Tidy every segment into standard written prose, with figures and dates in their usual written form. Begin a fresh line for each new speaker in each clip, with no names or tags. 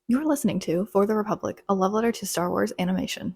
You're listening to For the Republic, a love letter to Star Wars animation.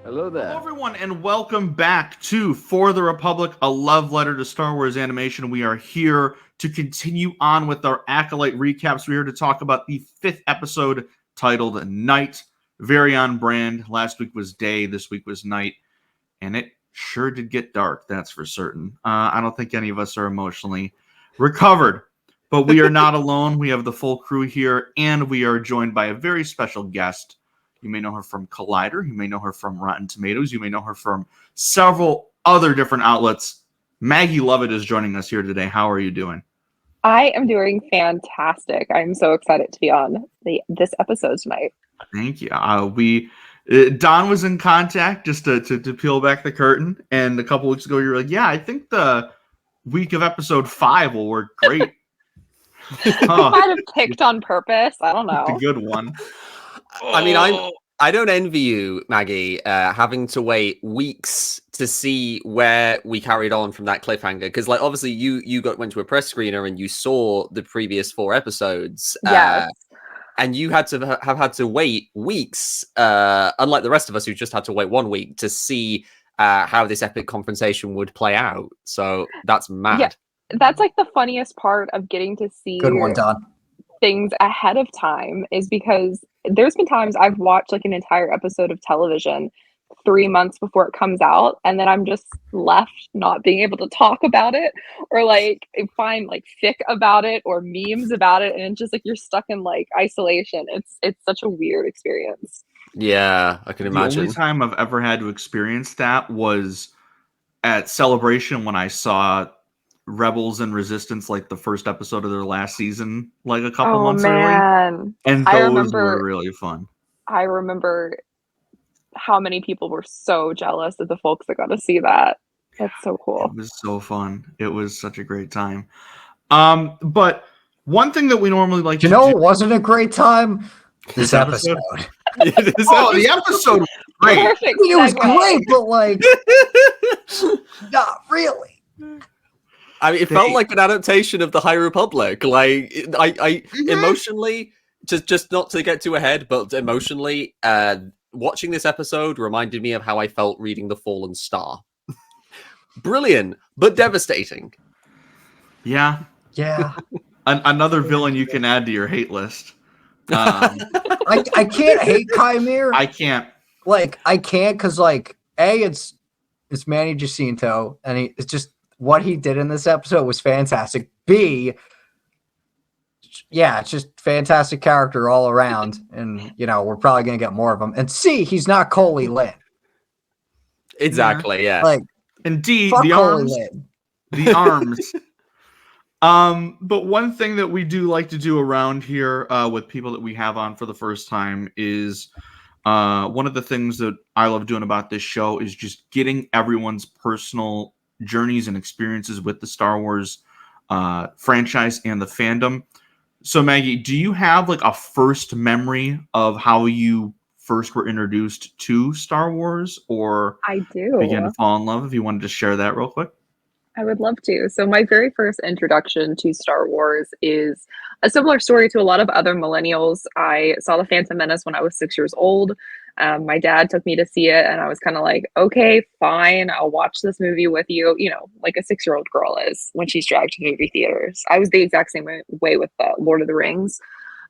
Hello there.
Hello everyone, and welcome back to For the Republic, a love letter to Star Wars animation. We are here to continue on with our Acolyte recaps. We're here to talk about the 5th episode titled Night. Very on brand. Last week was day, this week was night, and it sure did get dark, that's for certain. I don't think any of us are emotionally recovered, but we are not alone. We have the full crew here, and we are joined by a very special guest. You may know her from Collider. You may know her from Rotten Tomatoes. You may know her from several other different outlets. Maggie Lovitt is joining us here today. How are you doing?
I am doing fantastic. I'm so excited to be on this episode tonight.
Thank you. Don was in contact just to peel back the curtain. And a couple weeks ago, you were like, yeah, I think the week of episode 5 will work great.
I might have picked on purpose. I don't know.
It's a good one.
I mean, I don't envy you, Maggie, having to wait weeks to see where we carried on from that cliffhanger. Because, like, obviously, you went to a press screener and you saw the previous 4 episodes.
Yes.
And you had to have had to wait weeks, unlike the rest of us who just had to wait 1 week to see how this epic confrontation would play out. So that's mad.
Yeah, that's like the funniest part of getting to see
Good one, Don.
things ahead of time is because there's been times I've watched like an entire episode of television 3 months before it comes out, and then I'm just left not being able to talk about it or like find like fic about it or memes about it, and it's just like you're stuck in like isolation. It's such a weird experience.
Yeah, I can imagine.
The only time I've ever had to experience that was at Celebration when I saw Rebels and Resistance, like the first episode of their last season, like a couple months early. And those were really fun.
I remember how many people were so jealous of the folks that got to see that. That's so cool.
It was so fun. It was such a great time. But one thing that we normally like to do...
it wasn't a great time? This episode.
The episode was great.
Perfect.
It was great, but like, not really.
I mean, it felt like an adaptation of the High Republic. Like, I emotionally, just not to get too ahead, but emotionally, watching this episode reminded me of how I felt reading The Fallen Star. Brilliant, but devastating.
Yeah. Another villain you can add to your hate list.
I can't hate Qimir.
I can't.
Like, I can't because, like, it's Manny Jacinto, and it's just what he did in this episode was fantastic. B, yeah, it's just fantastic character all around, and we're probably gonna get more of them. And C, he's not Coley Lynn.
Exactly, yeah.
Like,
and D,
fuck
the
Coley
arms.
Lynn.
The arms. But one thing that we do like to do around here with people that we have on for the first time is one of the things that I love doing about this show is just getting everyone's personal journeys and experiences with the Star Wars franchise and the fandom. So Maggie, do you have like a first memory of how you first were introduced to Star Wars, or
I do
began to fall in love? If you wanted to share that real quick.
I would love to. So my very first introduction to Star Wars is a similar story to a lot of other millennials. I saw The Phantom Menace when I was 6 years old. My dad took me to see it, and I was kind of like, okay, fine, I'll watch this movie with you, like a 6-year-old girl is when she's dragged to movie theaters. I was the exact same way with Lord of the Rings.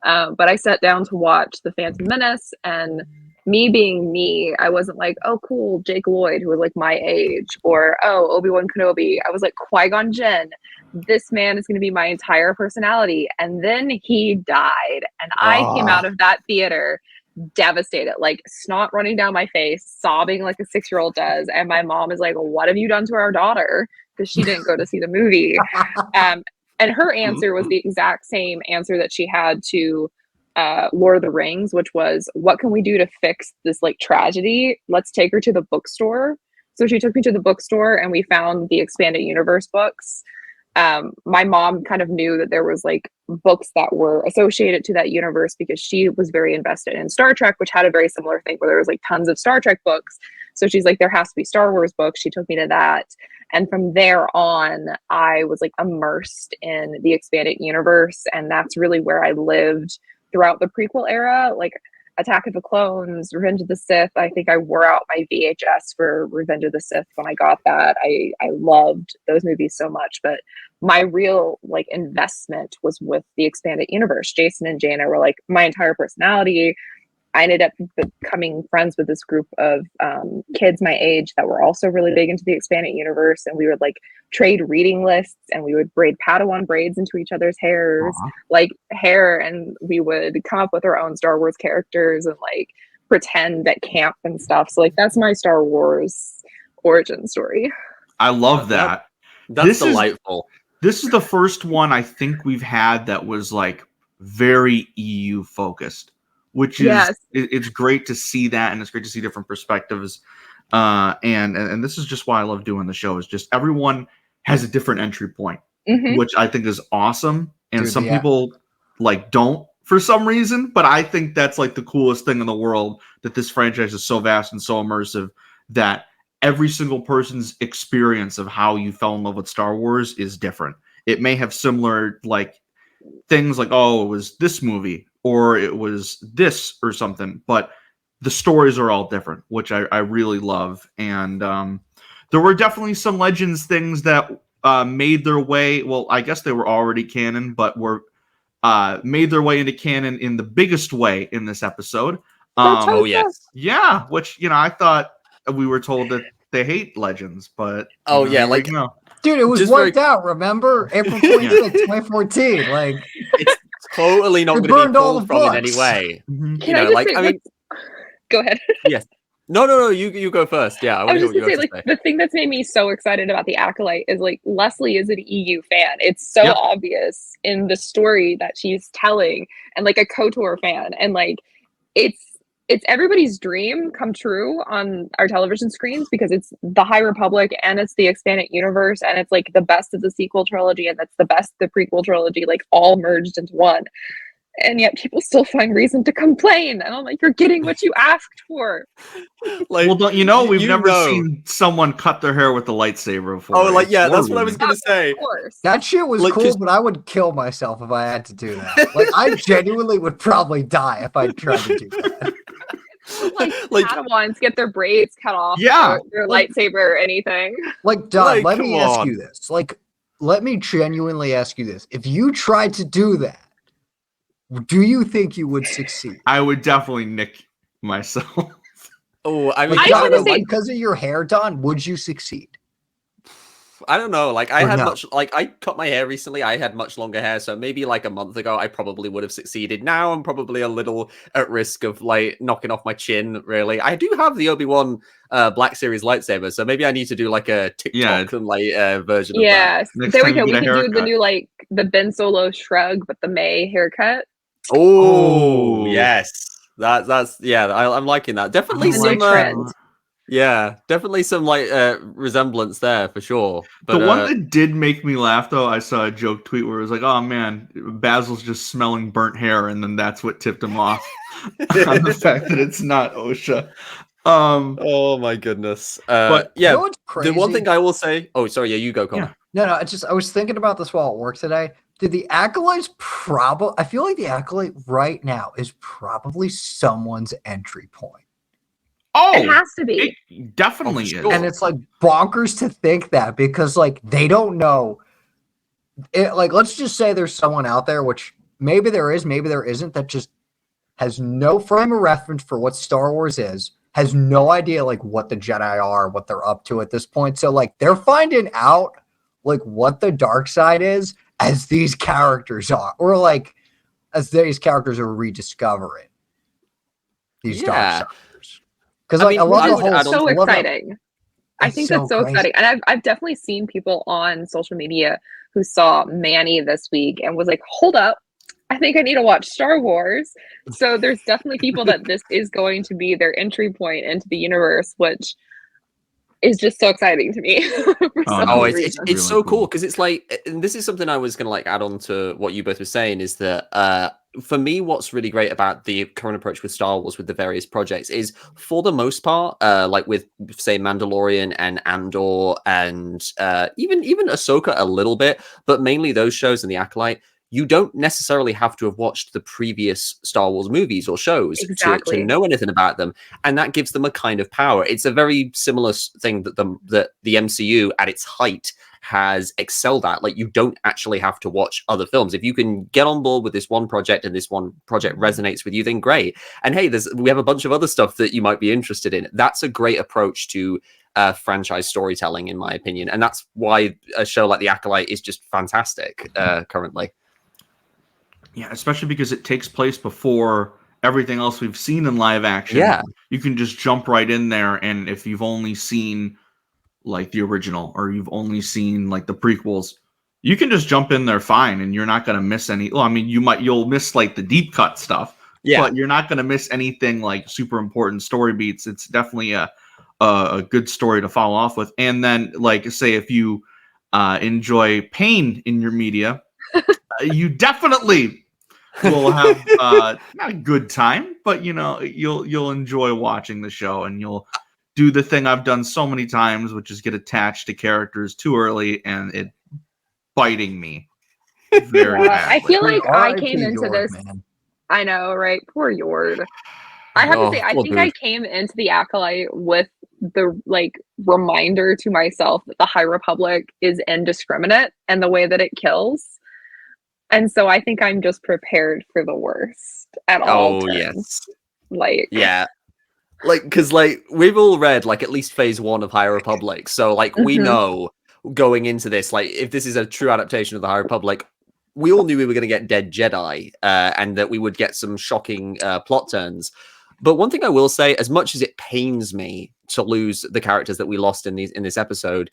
But I sat down to watch The Phantom Menace, and me being me, I wasn't like, oh, cool, Jake Lloyd, who was like my age, or, oh, Obi-Wan Kenobi. I was like, Qui-Gon Jinn. This man is going to be my entire personality. And then he died. And I came out of that theater devastated, like snot running down my face, sobbing like a 6-year-old does. And my mom is like, what have you done to our daughter? Because she didn't go to see the movie. And her answer was the exact same answer that she had to Lord of the Rings, which was, what can we do to fix this like tragedy? Let's take her to the bookstore. So she took me to the bookstore, and we found the Expanded Universe books. my mom kind of knew that there was like books that were associated to that universe because she was very invested in Star Trek, which had a very similar thing where there was like tons of Star Trek books. So she's like, there has to be Star Wars books. She took me to that. And from there on, I was like immersed in the expanded universe. And that's really where I lived throughout the prequel era. Like Attack of the Clones, Revenge of the Sith. I think I wore out my VHS for Revenge of the Sith when I got that. I loved those movies so much, but my real like investment was with the expanded universe. Jason and Jana were like my entire personality. I ended up becoming friends with this group of kids my age that were also really big into the expanded universe, and we would like trade reading lists, and we would braid Padawan braids into each other's hairs, and we would come up with our own Star Wars characters and like pretend at camp and stuff. So like that's my Star Wars origin story.
I love that.
That's delightful.
This is the first one I think we've had that was like very EU focused, which is it's great to see that, and it's great to see different perspectives. And this is just why I love doing the show, is just everyone has a different entry point, which I think is awesome. And some people like don't for some reason, but I think that's like the coolest thing in the world, that this franchise is so vast and so immersive that every single person's experience of how you fell in love with Star Wars is different. It may have similar like things like, oh, it was this movie or it was this or something, but the stories are all different, which I really love. And there were definitely some Legends things that made their way. Well, I guess they were already canon, but were made their way into canon in the biggest way in this episode.
Oh, yes.
Yeah, which, I thought we were told that they hate Legends, but like,
dude, it was wiped out. Remember, April 26th, 2014. Like,
it's totally not going to be pulled from in any way.
Can I just say, go ahead.
Yes. No. You go first. Yeah,
I was just gonna say, like, the thing that's made me so excited about the Acolyte is like Leslie is an EU fan. It's so obvious in the story that she's telling, and like a KOTOR fan, and like it's everybody's dream come true on our television screens because it's the High Republic and it's the expanded universe, and it's like the best of the sequel trilogy and that's the best of the prequel trilogy, like all merged into one. And yet people still find reason to complain. And I'm like, you're getting what you asked for.
Like, well, don't you know, we've never seen someone cut their hair with a lightsaber before.
Oh, like, yeah, that's what I was going to say.
Of course.
That shit was like, cool, but I would kill myself if I had to do that. Like, I genuinely would probably die if I tried to do that.
Like Padawans get their braids cut off, their lightsaber or anything.
Like, Don, let me ask you this. Like, let me genuinely ask you this. If you tried to do that, do you think you would succeed?
I would definitely nick myself.
Oh, I mean,
because of your hair, Don, would you succeed?
I don't know. Like, I cut my hair recently. I had much longer hair, so maybe like a month ago, I probably would have succeeded. Now I'm probably a little at risk of like knocking off my chin. Really, I do have the Obi-Wan Black Series lightsaber, so maybe I need to do like a TikTok and like version.
Yes, there we go. We can do the new like the Ben Solo shrug, but the Mae haircut.
Oh yes, that's I'm liking that. Definitely some
trend.
Yeah, definitely some like resemblance there for sure. But,
the one that did make me laugh though, I saw a joke tweet where it was like, "Oh man, Basil's just smelling burnt hair," and then that's what tipped him off on the fact that it's not Osha.
Oh my goodness. But yeah, the one thing I will say. Oh, sorry. Yeah, you go, Conor.
Yeah. No. I was thinking about this while at work today. Did the Acolytes I feel like the Acolyte right now is probably someone's entry point.
Oh,
it has to be.
It definitely is.
And it's like bonkers to think that because like they don't know. Like, let's just say there's someone out there, which maybe there is, maybe there isn't, that just has no frame of reference for what Star Wars is, has no idea like what the Jedi are, what they're up to at this point. So like they're finding out like what the dark side is as these characters are, or like as these characters are rediscovering these dark sides. Because like I love the whole.
It's so exciting. I think that's so exciting, and I've definitely seen people on social media who saw Manny this week and was like, "Hold up, I think I need to watch Star Wars." So there's definitely people that this is going to be their entry point into the universe, which is just so exciting to me for so
Oh,
many
it's
reasons.
so cool because it's like, and this is something I was gonna like add on to what you both were saying is that for me, what's really great about the current approach with Star Wars with the various projects is, for the most part, like with say Mandalorian and Andor and even Ahsoka a little bit, but mainly those shows and the Acolyte. You don't necessarily have to have watched the previous Star Wars movies or shows to
Exactly.
know anything about them, and that gives them a kind of power. It's a very similar thing that the MCU at its height has excelled at. Like, you don't actually have to watch other films. If you can get on board with this one project and this one project resonates with you, then great. And hey, we have a bunch of other stuff that you might be interested in. That's a great approach to franchise storytelling, in my opinion, and that's why a show like The Acolyte is just fantastic currently.
Yeah, especially because it takes place before everything else we've seen in live action.
Yeah.
You can just jump right in there, and if you've only seen like the original or you've only seen like the prequels, you can just jump in there fine, and you're not going to miss any. Well, I mean, you'll miss like the deep cut stuff, but you're not going to miss anything like super important story beats. It's definitely a good story to follow off with. And then, like, say if you enjoy pain in your media, you definitely will have not a good time, but you'll enjoy watching the show, and you'll do the thing I've done so many times, which is get attached to characters too early and it biting me very badly.
I feel like I
R.I.P.
came into
Yord,
this.
man.
I know, right? Poor Yord. I have to say, I think I came into the Acolyte with the reminder to myself that the High Republic is indiscriminate and the way that it kills. And so I think I'm just prepared for the worst at all turns.
Yes. Yeah. Because we've all read at least phase 1 of High Republic, so we know going into this, if this is a true adaptation of the High Republic, we all knew we were going to get dead Jedi, and that we would get some shocking plot turns. But one thing I will say, as much as it pains me to lose the characters that we lost in this episode,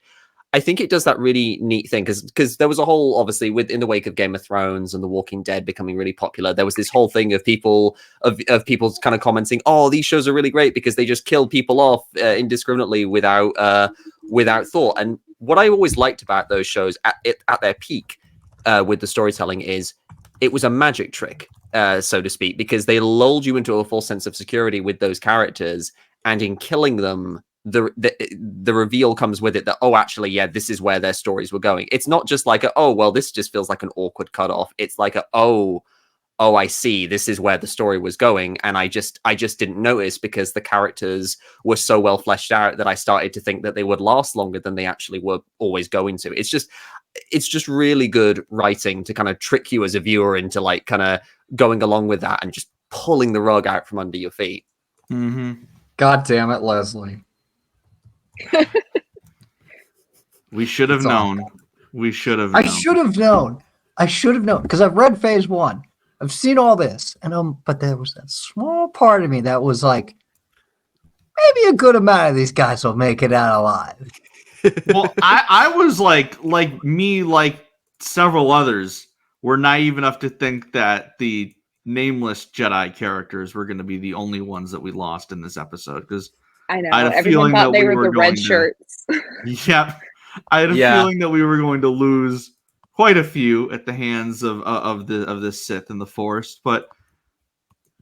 I think it does that really neat thing, because there was a whole, obviously, in the wake of Game of Thrones and The Walking Dead becoming really popular, there was this whole thing of people kind of commenting, oh, these shows are really great because they just kill people off indiscriminately without thought. And what I always liked about those shows at their peak with the storytelling is it was a magic trick, so to speak, because they lulled you into a false sense of security with those characters, and in killing them, the reveal comes with it that, oh, actually, yeah, this is where their stories were going. It's not just like oh, well, this just feels like an awkward cutoff. It's like oh, I see, this is where the story was going, and I just didn't notice because the characters were so well fleshed out that I started to think that they would last longer than they actually were always going to. It's just really good writing to kind of trick you as a viewer into kind of going along with that and just pulling the rug out from under your feet.
Mm-hmm.
God damn it, Leslie.
We should have known. We should have
known. I should have known because I've read phase 1. I've seen all this, and but there was that small part of me that was like, maybe a good amount of these guys will make it out alive.
Well, I was like several others were naive enough to think that the nameless Jedi characters were going to be the only ones that we lost in this episode, because
I know everyone thought they were the red shirts.
Yeah, I had a feeling that we were going to lose quite a few at the hands of the Sith and the Force, but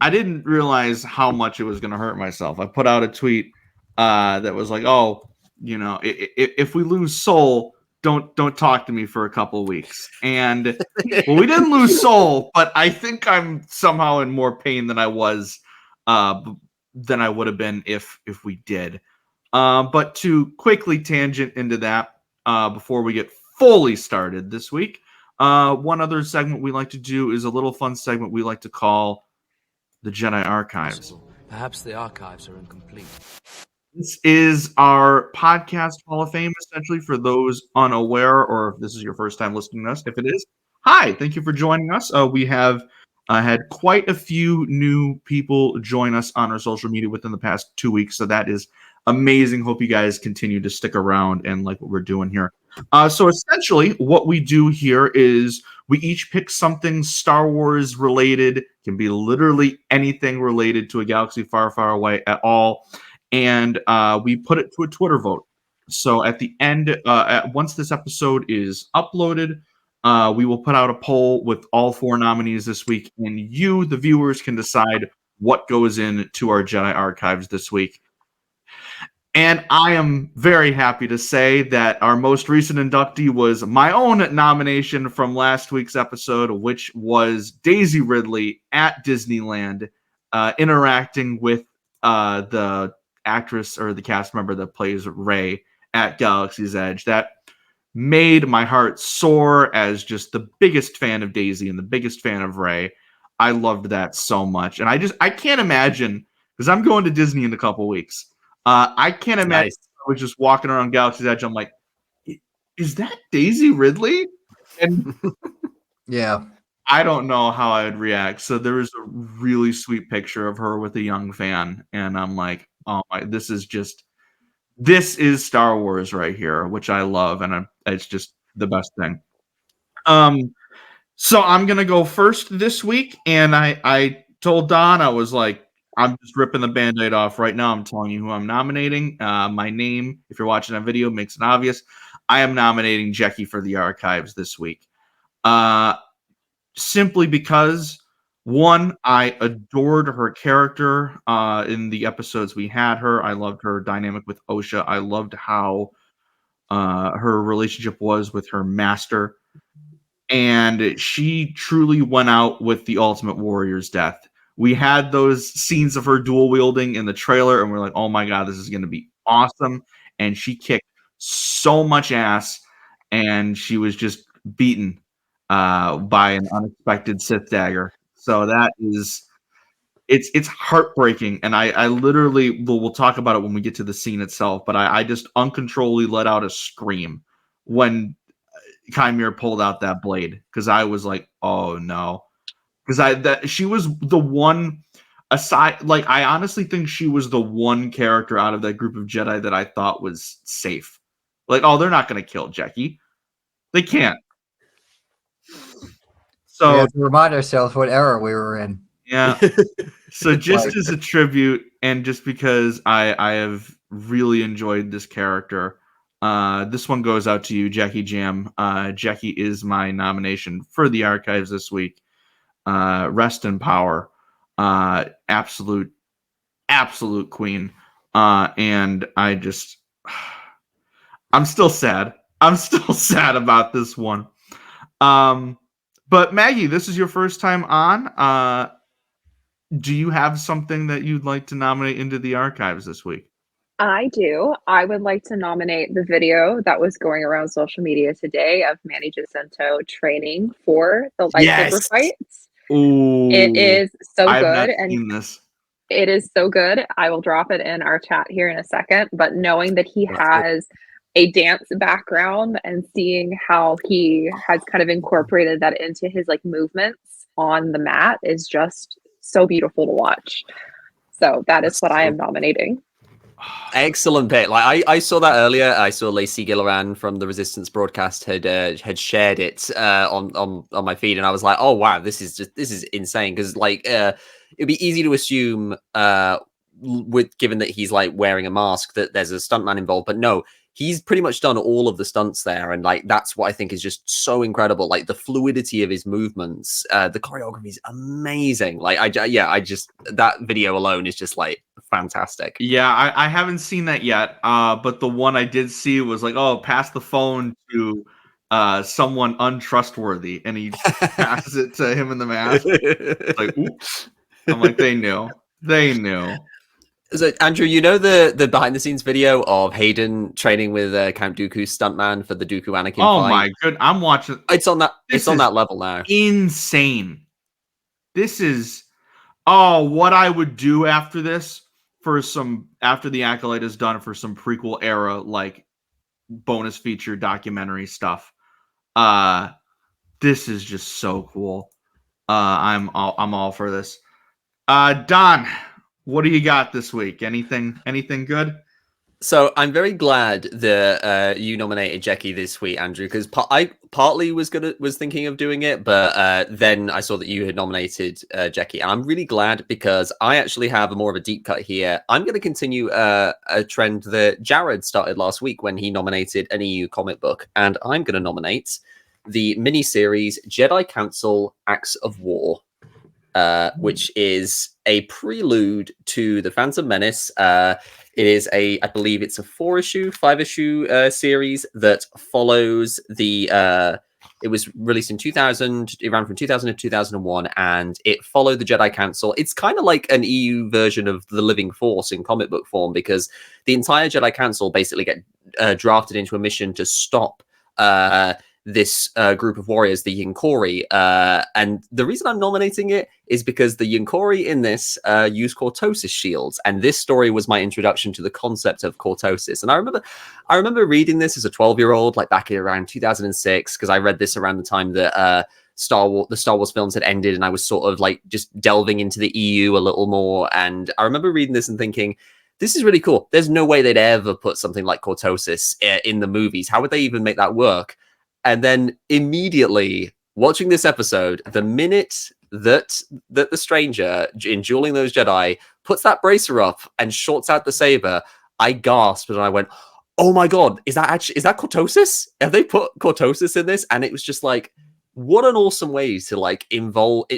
I didn't realize how much it was going to hurt myself. I put out a tweet that was like, "Oh, if we lose Soul, don't talk to me for a couple weeks." And well, we didn't lose Soul, but I think I'm somehow in more pain than I was than I would have been if we did. But to quickly tangent into that before we get fully started this week, one other segment we like to do is a little fun segment we like to call the Jedi Archives.
Perhaps the archives are incomplete.
This is our podcast Hall of Fame, essentially, for those unaware, or if this is your first time listening to us. If it is, hi, thank you for joining us. We have had quite a few new people join us on our social media within the past 2 weeks, so that is amazing. Hope you guys continue to stick around and like what we're doing here. So essentially, what we do here is we each pick something Star Wars related, can be literally anything related to a galaxy far, far away at all, and we put it to a Twitter vote. So at the end, once this episode is uploaded, we will put out a poll with all 4 nominees this week, and you, the viewers, can decide what goes into our Jedi archives this week. And I am very happy to say that our most recent inductee was my own nomination from last week's episode, which was Daisy Ridley at Disneyland, interacting with the actress or the cast member that plays Rey at Galaxy's Edge. That made my heart soar as just the biggest fan of Daisy and the biggest fan of Rey. I loved that so much. And I can't imagine, because I'm going to Disney in a couple weeks. I can't imagine.
Nice.
I was just walking around Galaxy's Edge. I'm like, is that Daisy Ridley? And
Yeah.
I don't know how I would react. So there was a really sweet picture of her with a young fan. And I'm like, oh my, this is Star Wars right here, which I love. And it's just the best thing. So I'm going to go first this week. And I told Don, I was like, I'm just ripping the Band-Aid off right now. I'm telling you who I'm nominating. My name, if you're watching that video, makes it obvious. I am nominating Jecki for the archives this week. Simply because, one, I adored her character in the episodes we had her. I loved her dynamic with Osha. I loved how her relationship was with her master. And she truly went out with the Ultimate Warrior's death. We had those scenes of her dual wielding in the trailer, and we're like, oh my God, this is going to be awesome. And she kicked so much ass, and she was just beaten by an unexpected Sith dagger. So that is, it's heartbreaking. And I literally, we'll talk about it when we get to the scene itself, but I just uncontrollably let out a scream when Qimir pulled out that blade, because I was like, oh no. Because she was the one aside, like, I honestly think she was the one character out of that group of Jedi that I thought was safe. Like, oh, they're not going to kill Jecki. They can't. So
We have to remind ourselves what era we were in.
Yeah. So just as a tribute, and just because I have really enjoyed this character, this one goes out to you, Jecki Jam. Jecki is my nomination for the archives this week. Rest in power. Absolute queen. And I'm still sad. I'm still sad about this one. But Maggie, this is your first time on. Do you have something that you'd like to nominate into the archives this week?
I do. I would like to nominate the video that was going around social media today of Manny Jacinto training for the lightsaber fights.
Ooh,
it is so
I have
good,
not
and
seen this.
it is so good. I will drop it in our chat here in a second. But knowing that he has a dance background and seeing how he has kind of incorporated that into his like movements on the mat is just so beautiful to watch. So that is what I am nominating.
Excellent pick. Like I saw that earlier. I saw Lacey Gilleran from the Resistance broadcast had shared it on my feed, and I was like, oh wow, this is insane. Because like it'd be easy to assume given that he's like wearing a mask that there's a stuntman involved, but no. He's pretty much done all of the stunts there, and like that's what I think is just so incredible. Like the fluidity of his movements, the choreography is amazing. Like that video alone is just like fantastic.
Yeah, I haven't seen that yet, but the one I did see was like, oh, pass the phone to someone untrustworthy, and he passes it to him in the mask. Like, oops. I'm like, they knew. So,
Andrew, you know the behind the scenes video of Hayden training with Count Dooku's stuntman for the Dooku Anakin fight?
Oh my good! I'm watching.
It's on that level now.
Insane. This is what I would do after this after the Acolyte is done for some prequel era like bonus feature documentary stuff. This is just so cool. I'm all for this. Don, what do you got this week? Anything good?
So I'm very glad that you nominated Jecki this week, Andrew, because I partly was thinking of doing it, but then I saw that you had nominated Jecki, and I'm really glad because I actually have more of a deep cut here. I'm going to continue a trend that Jared started last week when he nominated an EU comic book, and I'm going to nominate the miniseries Jedi Council: Acts of War. Which is a prelude to the Phantom Menace. It is I believe it's a 5-issue series that follows the. It was released in 2000. It ran from 2000 to 2001, and it followed the Jedi Council. It's kind of like an EU version of the Living Force in comic book form, because the entire Jedi Council basically get drafted into a mission to stop this group of warriors, the Yinkori. And the reason I'm nominating it is because the Yinkori in this use cortosis shields, and this story was my introduction to the concept of cortosis. And I remember reading this as a 12-year-old, like back in around 2006, because I read this around the time that the Star Wars films had ended, and I was sort of like just delving into the EU a little more. And I remember reading this and thinking, this is really cool. There's no way they'd ever put something like cortosis in the movies. How would they even make that work? And then immediately watching this episode, the minute that the stranger in dueling those Jedi puts that bracer up and shorts out the saber, I gasped and I went, "Oh my god, is that cortosis? Have they put cortosis in this?" And it was just like, what an awesome way to like invoke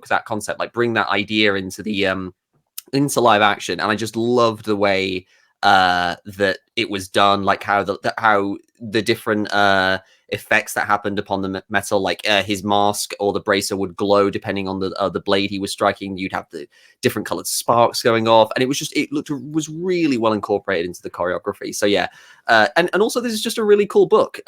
that concept, like bring that idea into the into live action. And I just loved the way that it was done, like how the different effects that happened upon the metal, like his mask or the bracer would glow depending on the blade he was striking. You'd have the different colored sparks going off, and it was really well incorporated into the choreography. So yeah, and also this is just a really cool book.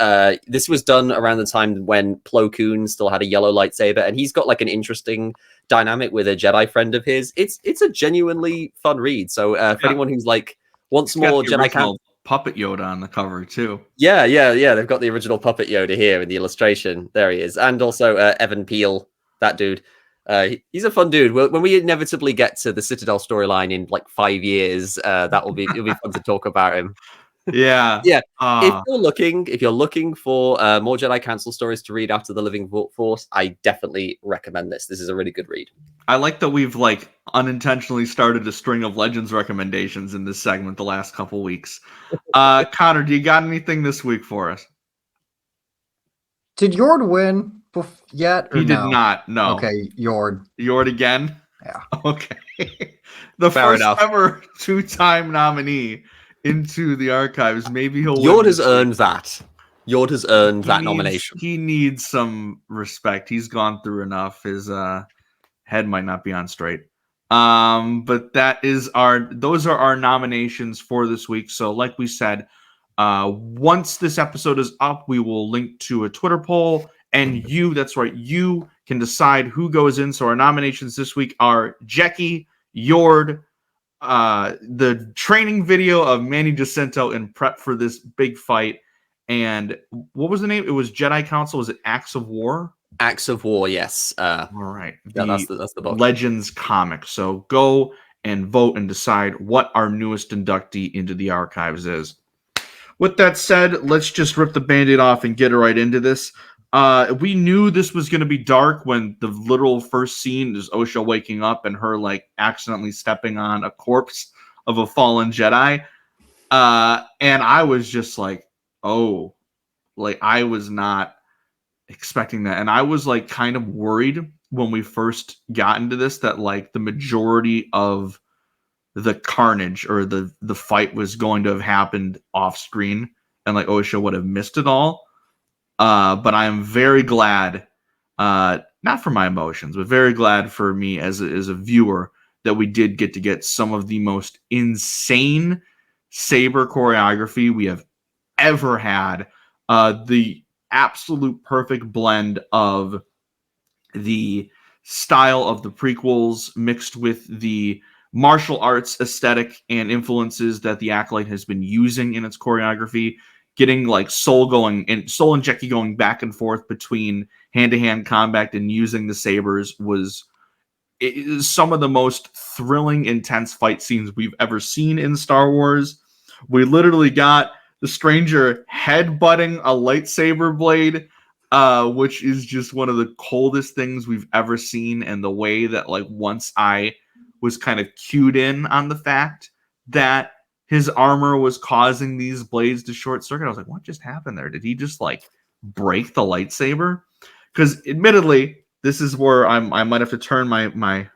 This was done around the time when Plo Koon still had a yellow lightsaber, and he's got like an interesting dynamic with a Jedi friend of his. It's a genuinely fun read. So for anyone who's like wants more Jedi Council
puppet Yoda on the cover too.
Yeah. They've got the original puppet Yoda here in the illustration. There he is, and also Evan Peel, that dude. He's a fun dude. When we inevitably get to the Citadel storyline in like 5 years, it'll be fun to talk about him.
Yeah,
yeah. If you're looking for more Jedi Council stories to read after the Living Force, I definitely recommend this. This is a really good read.
I like that we've like unintentionally started a string of Legends recommendations in this segment the last couple weeks. Conor, do you got anything this week for us?
Did Yord win yet? Or
he did not. No.
Okay, Yord.
Yord again?
Yeah.
Okay. The
Fair
first
enough.
ever 2-time nominee into the archives. Maybe he'll win.
Yord has earned that. Yord has earned that nomination.
He needs some respect. He's gone through enough. His head might not be on straight. But those are our nominations for this week. So like we said, once this episode is up, we will link to a Twitter poll, and that's right, you can decide who goes in. So our nominations this week are Jecki, Yord, the training video of Manny Jacinto in prep for this big fight, and what was the name? It was Jedi Council. Was it Acts of War?
Acts of War, yes.
All right.
That's the book.
Legends comic. So go and vote and decide what our newest inductee into the archives is. With that said, let's just rip the Band-Aid off and get right into this. We knew this was going to be dark when the literal first scene is Osha waking up and her like accidentally stepping on a corpse of a fallen Jedi. And I was just like, oh, like I was not expecting that. And I was like kind of worried when we first got into this that like the majority of the carnage or the fight was going to have happened off screen and like Osha would have missed it all. But I am very glad, not for my emotions, but very glad for me as a viewer that we did get to get some of the most insane saber choreography we have ever had. The absolute perfect blend of the style of the prequels mixed with the martial arts aesthetic and influences that the Acolyte has been using in its choreography, getting like Soul and Jecki going back and forth between hand-to-hand combat and using the sabers was some of the most thrilling, intense fight scenes we've ever seen in Star Wars. We literally got the stranger headbutting a lightsaber blade, which is just one of the coldest things we've ever seen. And the way that, like, once I was kind of cued in on the fact that his armor was causing these blades to short circuit, I was like, what just happened there? Did he just, like, break the lightsaber? Because admittedly, this is where I might have to turn my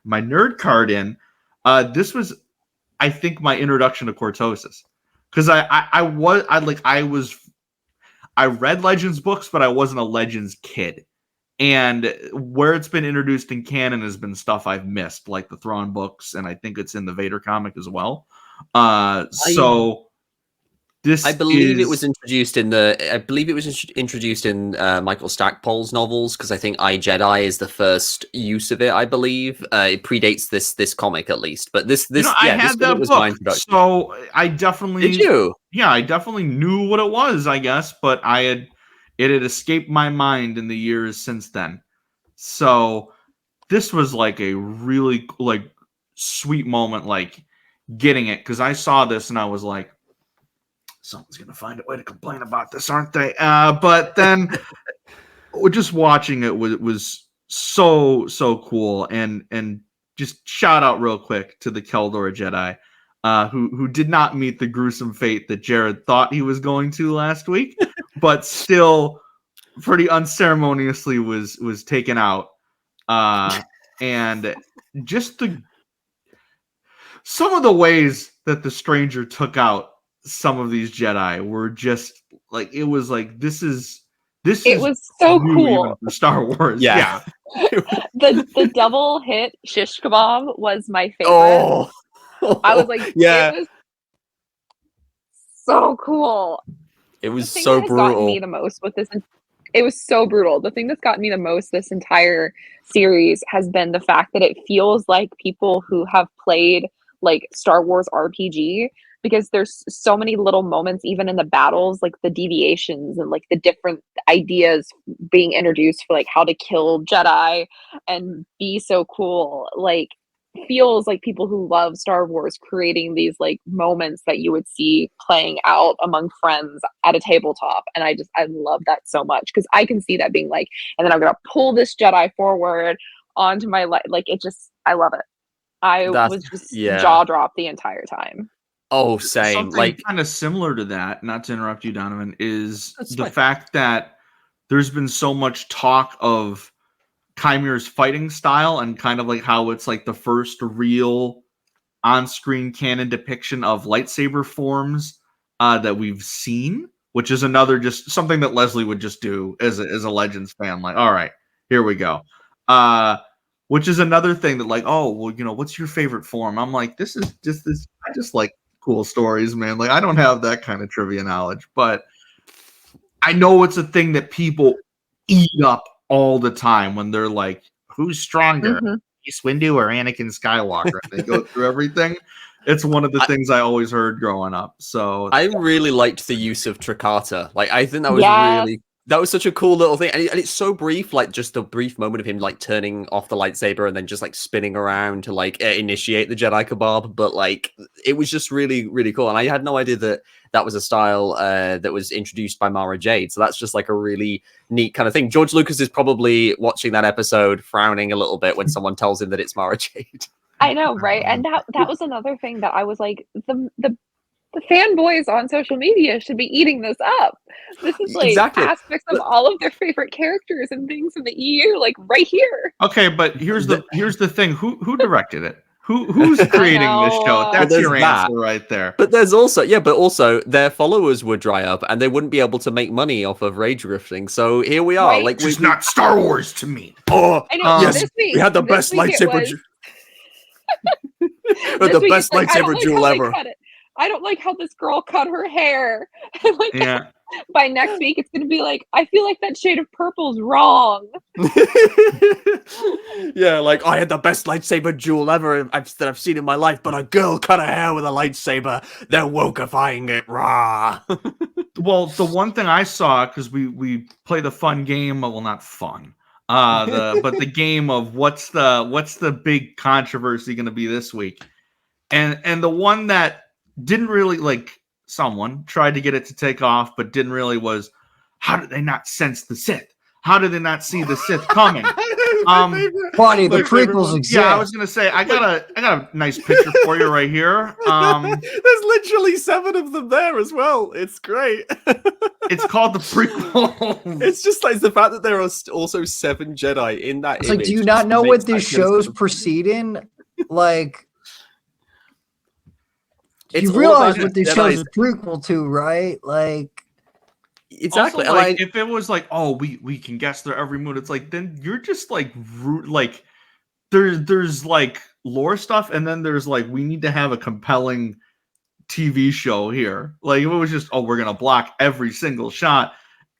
nerd card in. This was, I think, my introduction to Cortosis. Because I read Legends books, but I wasn't a Legends kid. And where it's been introduced in canon has been stuff I've missed, like the Thrawn books, and I think it's in the Vader comic as well.
I believe it was introduced in Michael Stackpole's novels, because I think I, Jedi is the first use of it. I believe it predates this comic at least, but
I had that book, so I definitely
did you?
Yeah, I definitely knew what it was, I guess, but it had escaped my mind in the years since then. So this was like a really like sweet moment, like getting it, because I saw this and I was like, someone's gonna find a way to complain about this, aren't they? But then just watching it was so cool, and just shout out real quick to the Keldor Jedi, who did not meet the gruesome fate that Jared thought he was going to last week, but still pretty unceremoniously was taken out. And just some of the ways that the stranger took out some of these Jedi were just like, it was like, this is
was so cool
for Star Wars. Yeah.
the double hit shish kebab was my favorite. I was like,
yeah,
it was so cool.
It was
the thing
so
that has
brutal.
gotten me the most with this, it was so brutal. The thing that's gotten me the most this entire series has been the fact that it feels like people who have played like Star Wars RPG, because there's so many little moments even in the battles, like the deviations and like the different ideas being introduced for like how to kill Jedi and be so cool. Like, feels like people who love Star Wars creating these like moments that you would see playing out among friends at a tabletop. And I love that so much, because I can see that being like, and then I'm gonna pull this Jedi forward onto my like it just, I love it. Was just jaw dropped the entire time.
Oh, same.
Something
like
kind of similar to that, not to interrupt you, Donovan, is the
fine.
fact that there's been so much talk of Qimir's fighting style and kind of like how it's like the first real on-screen canon depiction of lightsaber forms that we've seen, which is another just something that Leslie would just do as a Legends fan. Like, all right, here we go. Which is another thing that like, oh, well, you know, what's your favorite form? I'm like, this is just this. I just like cool stories, man. Like, I don't have that kind of trivia knowledge, but I know it's a thing that people eat up all the time when they're like, who's stronger, Mace Windu or Anakin Skywalker? And they go through everything. It's one of the things I always heard growing up. So
I really liked the use of Tricata. Like, I think that was that was such a cool little thing, and it's so brief, like just a brief moment of him like turning off the lightsaber and then just like spinning around to like initiate the Jedi kebab. But like, it was just really, really cool, and I had no idea that was a style that was introduced by Mara Jade. So that's just like a really neat kind of thing. George Lucas is probably watching that episode frowning a little bit when someone tells him that it's Mara Jade.
I know, right? And that was another thing that I was like, the fanboys on social media should be eating this up. This is like aspects of all of their favorite characters and things in the EU, like right here.
Okay, but here's the thing: who directed it? Who's creating this show? That's your answer right there.
But there's also their followers would dry up and they wouldn't be able to make money off of rage drifting. So here we are, like,
it's not Star Wars to me.
Oh,
I know.
Yes, we had the best lightsaber. The best lightsaber duel ever.
I don't like how this girl cut her hair. Like, by next week, it's going to be like, I feel like that shade of purple's wrong.
Yeah, like, I had the best lightsaber duel ever that I've seen in my life, but a girl cut her hair with a lightsaber. They're wokeifying it, rah.
Well, the one thing I saw, because we play the fun game, well, not fun, but the game of what's the big controversy going to be this week, and the one that didn't really like someone tried to get it to take off, but didn't really was, how did they not sense the Sith? How did they not see the Sith coming?
Buddy, the prequels exist.
Yeah, I was gonna say I got a nice picture for you right here.
There's literally 7 of them there as well. It's great.
It's called the prequel.
It's just like the fact that there are also 7 Jedi in that
It's
image.
like, do you not know what this show's
show's
proceeding? Like,
It's
you
all
realize
about
what this
Jedi's-
show's a prequel to, right? Like,
Exactly.
Also, like, if it was like, oh, we can guess their every move, it's like, then you're just like there's like lore stuff, and then there's like, we need to have a compelling TV show here. Like, if it was just, oh, we're gonna block every single shot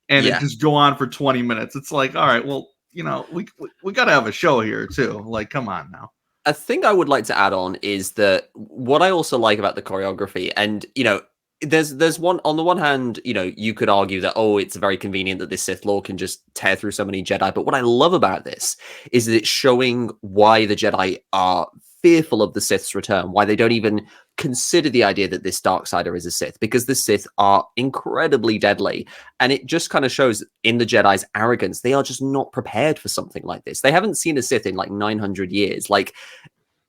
and it just go on for 20 minutes, it's like, all right, well, you know, we gotta have a show here too. Like, come on now.
A thing I would like to add on is that what I also like about the choreography, and you know, there's one on the one hand, you know, you could argue that, oh, it's very convenient that this Sith Lord can just tear through so many Jedi. But what I love about this is that it's showing why the Jedi are fearful of the Sith's return, why they don't even consider the idea that this Darksider is a Sith, because the Sith are incredibly deadly. And it just kind of shows in the Jedi's arrogance, they are just not prepared for something like this. They haven't seen a Sith in like 900 years. Like,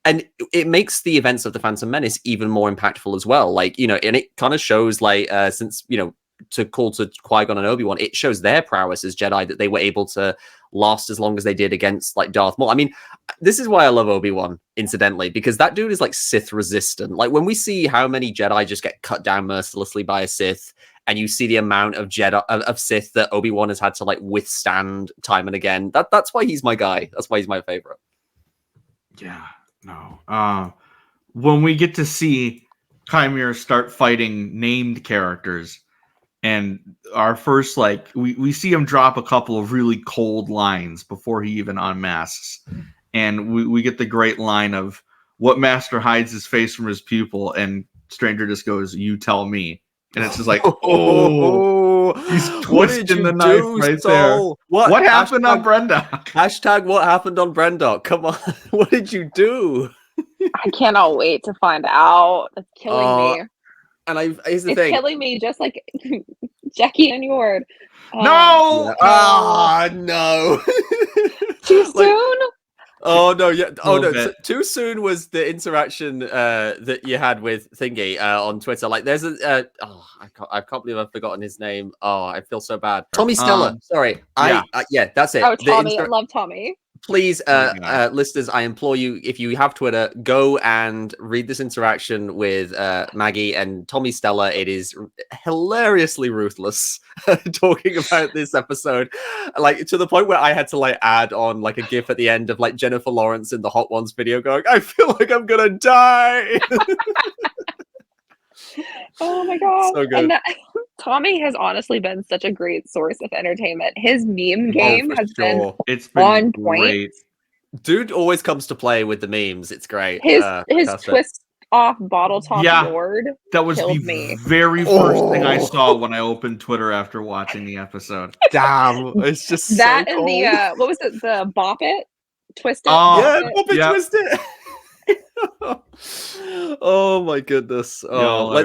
and it makes the events of the Phantom Menace even more impactful as well. Like, you know, and it kind of shows like, since, you know, to call to Qui-Gon and Obi-Wan, it shows their prowess as Jedi, that they were able to last as long as they did against like Darth Maul. I mean, this is why I love Obi-Wan, incidentally, because that dude is like Sith resistant. Like when we see how many Jedi just get cut down mercilessly by a Sith, and you see the amount of Jedi of Sith that Obi-Wan has had to like withstand time and again, that's why he's my guy. That's why he's my favorite.
Yeah. No. When we get to see Qimir start fighting named characters, and our first, like, we see him drop a couple of really cold lines before he even unmasks. And we get the great line of, what master hides his face from his pupil? And Stranger just goes, you tell me. And it's just like, oh, he's twisting the knife right there. What happened on Brenda?
Hashtag what happened on Brenda? Come on. What did you do?
I cannot wait to find out. It's killing me.
And here's the
It's
thing.
killing me just like Jecki and Yord.
No!
No.
Too soon?
Oh no! Yeah. Oh no!
bit.
Too soon was the interaction that you had with Thingy on Twitter. Like, there's a I can't believe I've forgotten his name. Oh, I feel so bad. Tommy Stella. Sorry. Yeah, that's it.
Oh, Tommy. I love Tommy.
Please, listeners, I implore you, if you have Twitter, go and read this interaction with Maggie and Tommy Stella. It is hilariously ruthless talking about this episode, like to the point where I had to like add on like a gif at the end of like Jennifer Lawrence in the Hot Ones video going, I feel like I'm gonna die.
Oh my god.
So good.
And Tommy has honestly been such a great source of entertainment. His meme game has been on point.
Dude always comes to play with the memes. It's great.
His twist off bottle top Yord.
That was the very first thing I saw when I opened Twitter after watching the episode.
Damn, it's just
that
so
and
cold.
the what was it? The Bop It, Twist It.
Bop It, Twist It. Oh my goodness! Oh,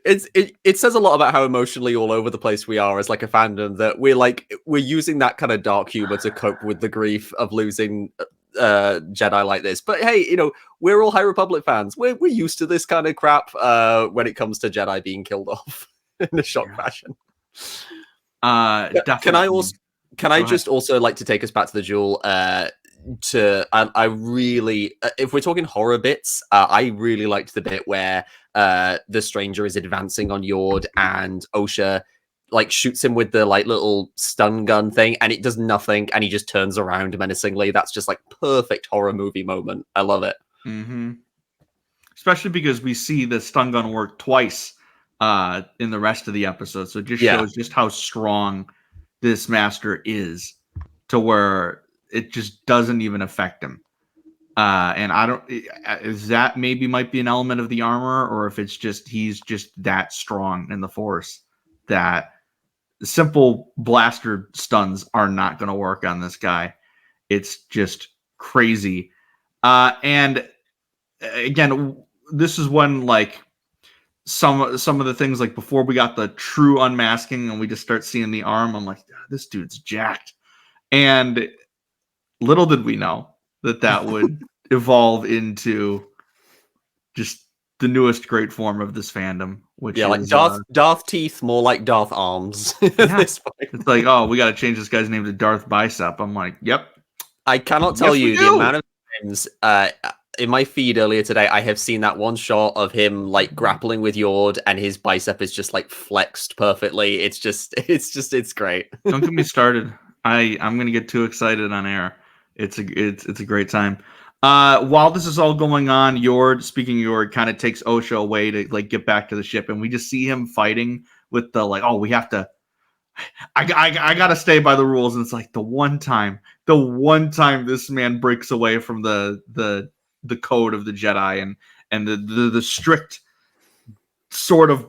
it says a lot about how emotionally all over the place we are as like a fandom, that we're using that kind of dark humor to cope with the grief of losing Jedi like this. But hey, you know, we're all High Republic fans. We're used to this kind of crap when it comes to Jedi being killed off in a shock fashion. Can I just also like to take us back to the duel? I really, if we're talking horror bits, I really liked the bit where the stranger is advancing on Yord and Osha like shoots him with the like little stun gun thing, and it does nothing, and he just turns around menacingly. That's just like perfect horror movie moment. I love it.
Mm-hmm. Especially because we see the stun gun work twice in the rest of the episode, so it just shows just how strong this master is, to where it just doesn't even affect him. And I don't, is that maybe might be an element of the armor, or if it's just, he's just that strong in the Force that simple blaster stuns are not going to work on this guy. It's just crazy. And again, this is when like some of the things, like before we got the true unmasking and we just start seeing the arm, I'm like, this dude's jacked. And little did we know that would evolve into just the newest great form of this fandom, which is
like Darth teeth, more like Darth arms. At this point.
It's like, oh, we got to change this guy's name to Darth Bicep. I'm like, yep.
I cannot tell
Yes, we
you the
do.
amount of times in my feed earlier today, I have seen that one shot of him like grappling with Yord, and his bicep is just like flexed perfectly. It's great.
Don't get me started. I'm gonna get too excited on air. It's a great time. While this is all going on, Yord kind of takes Osha away to like get back to the ship, and we just see him fighting with the like, oh, we have to. I gotta stay by the rules, and it's like the one time this man breaks away from the code of the Jedi and the strict sort of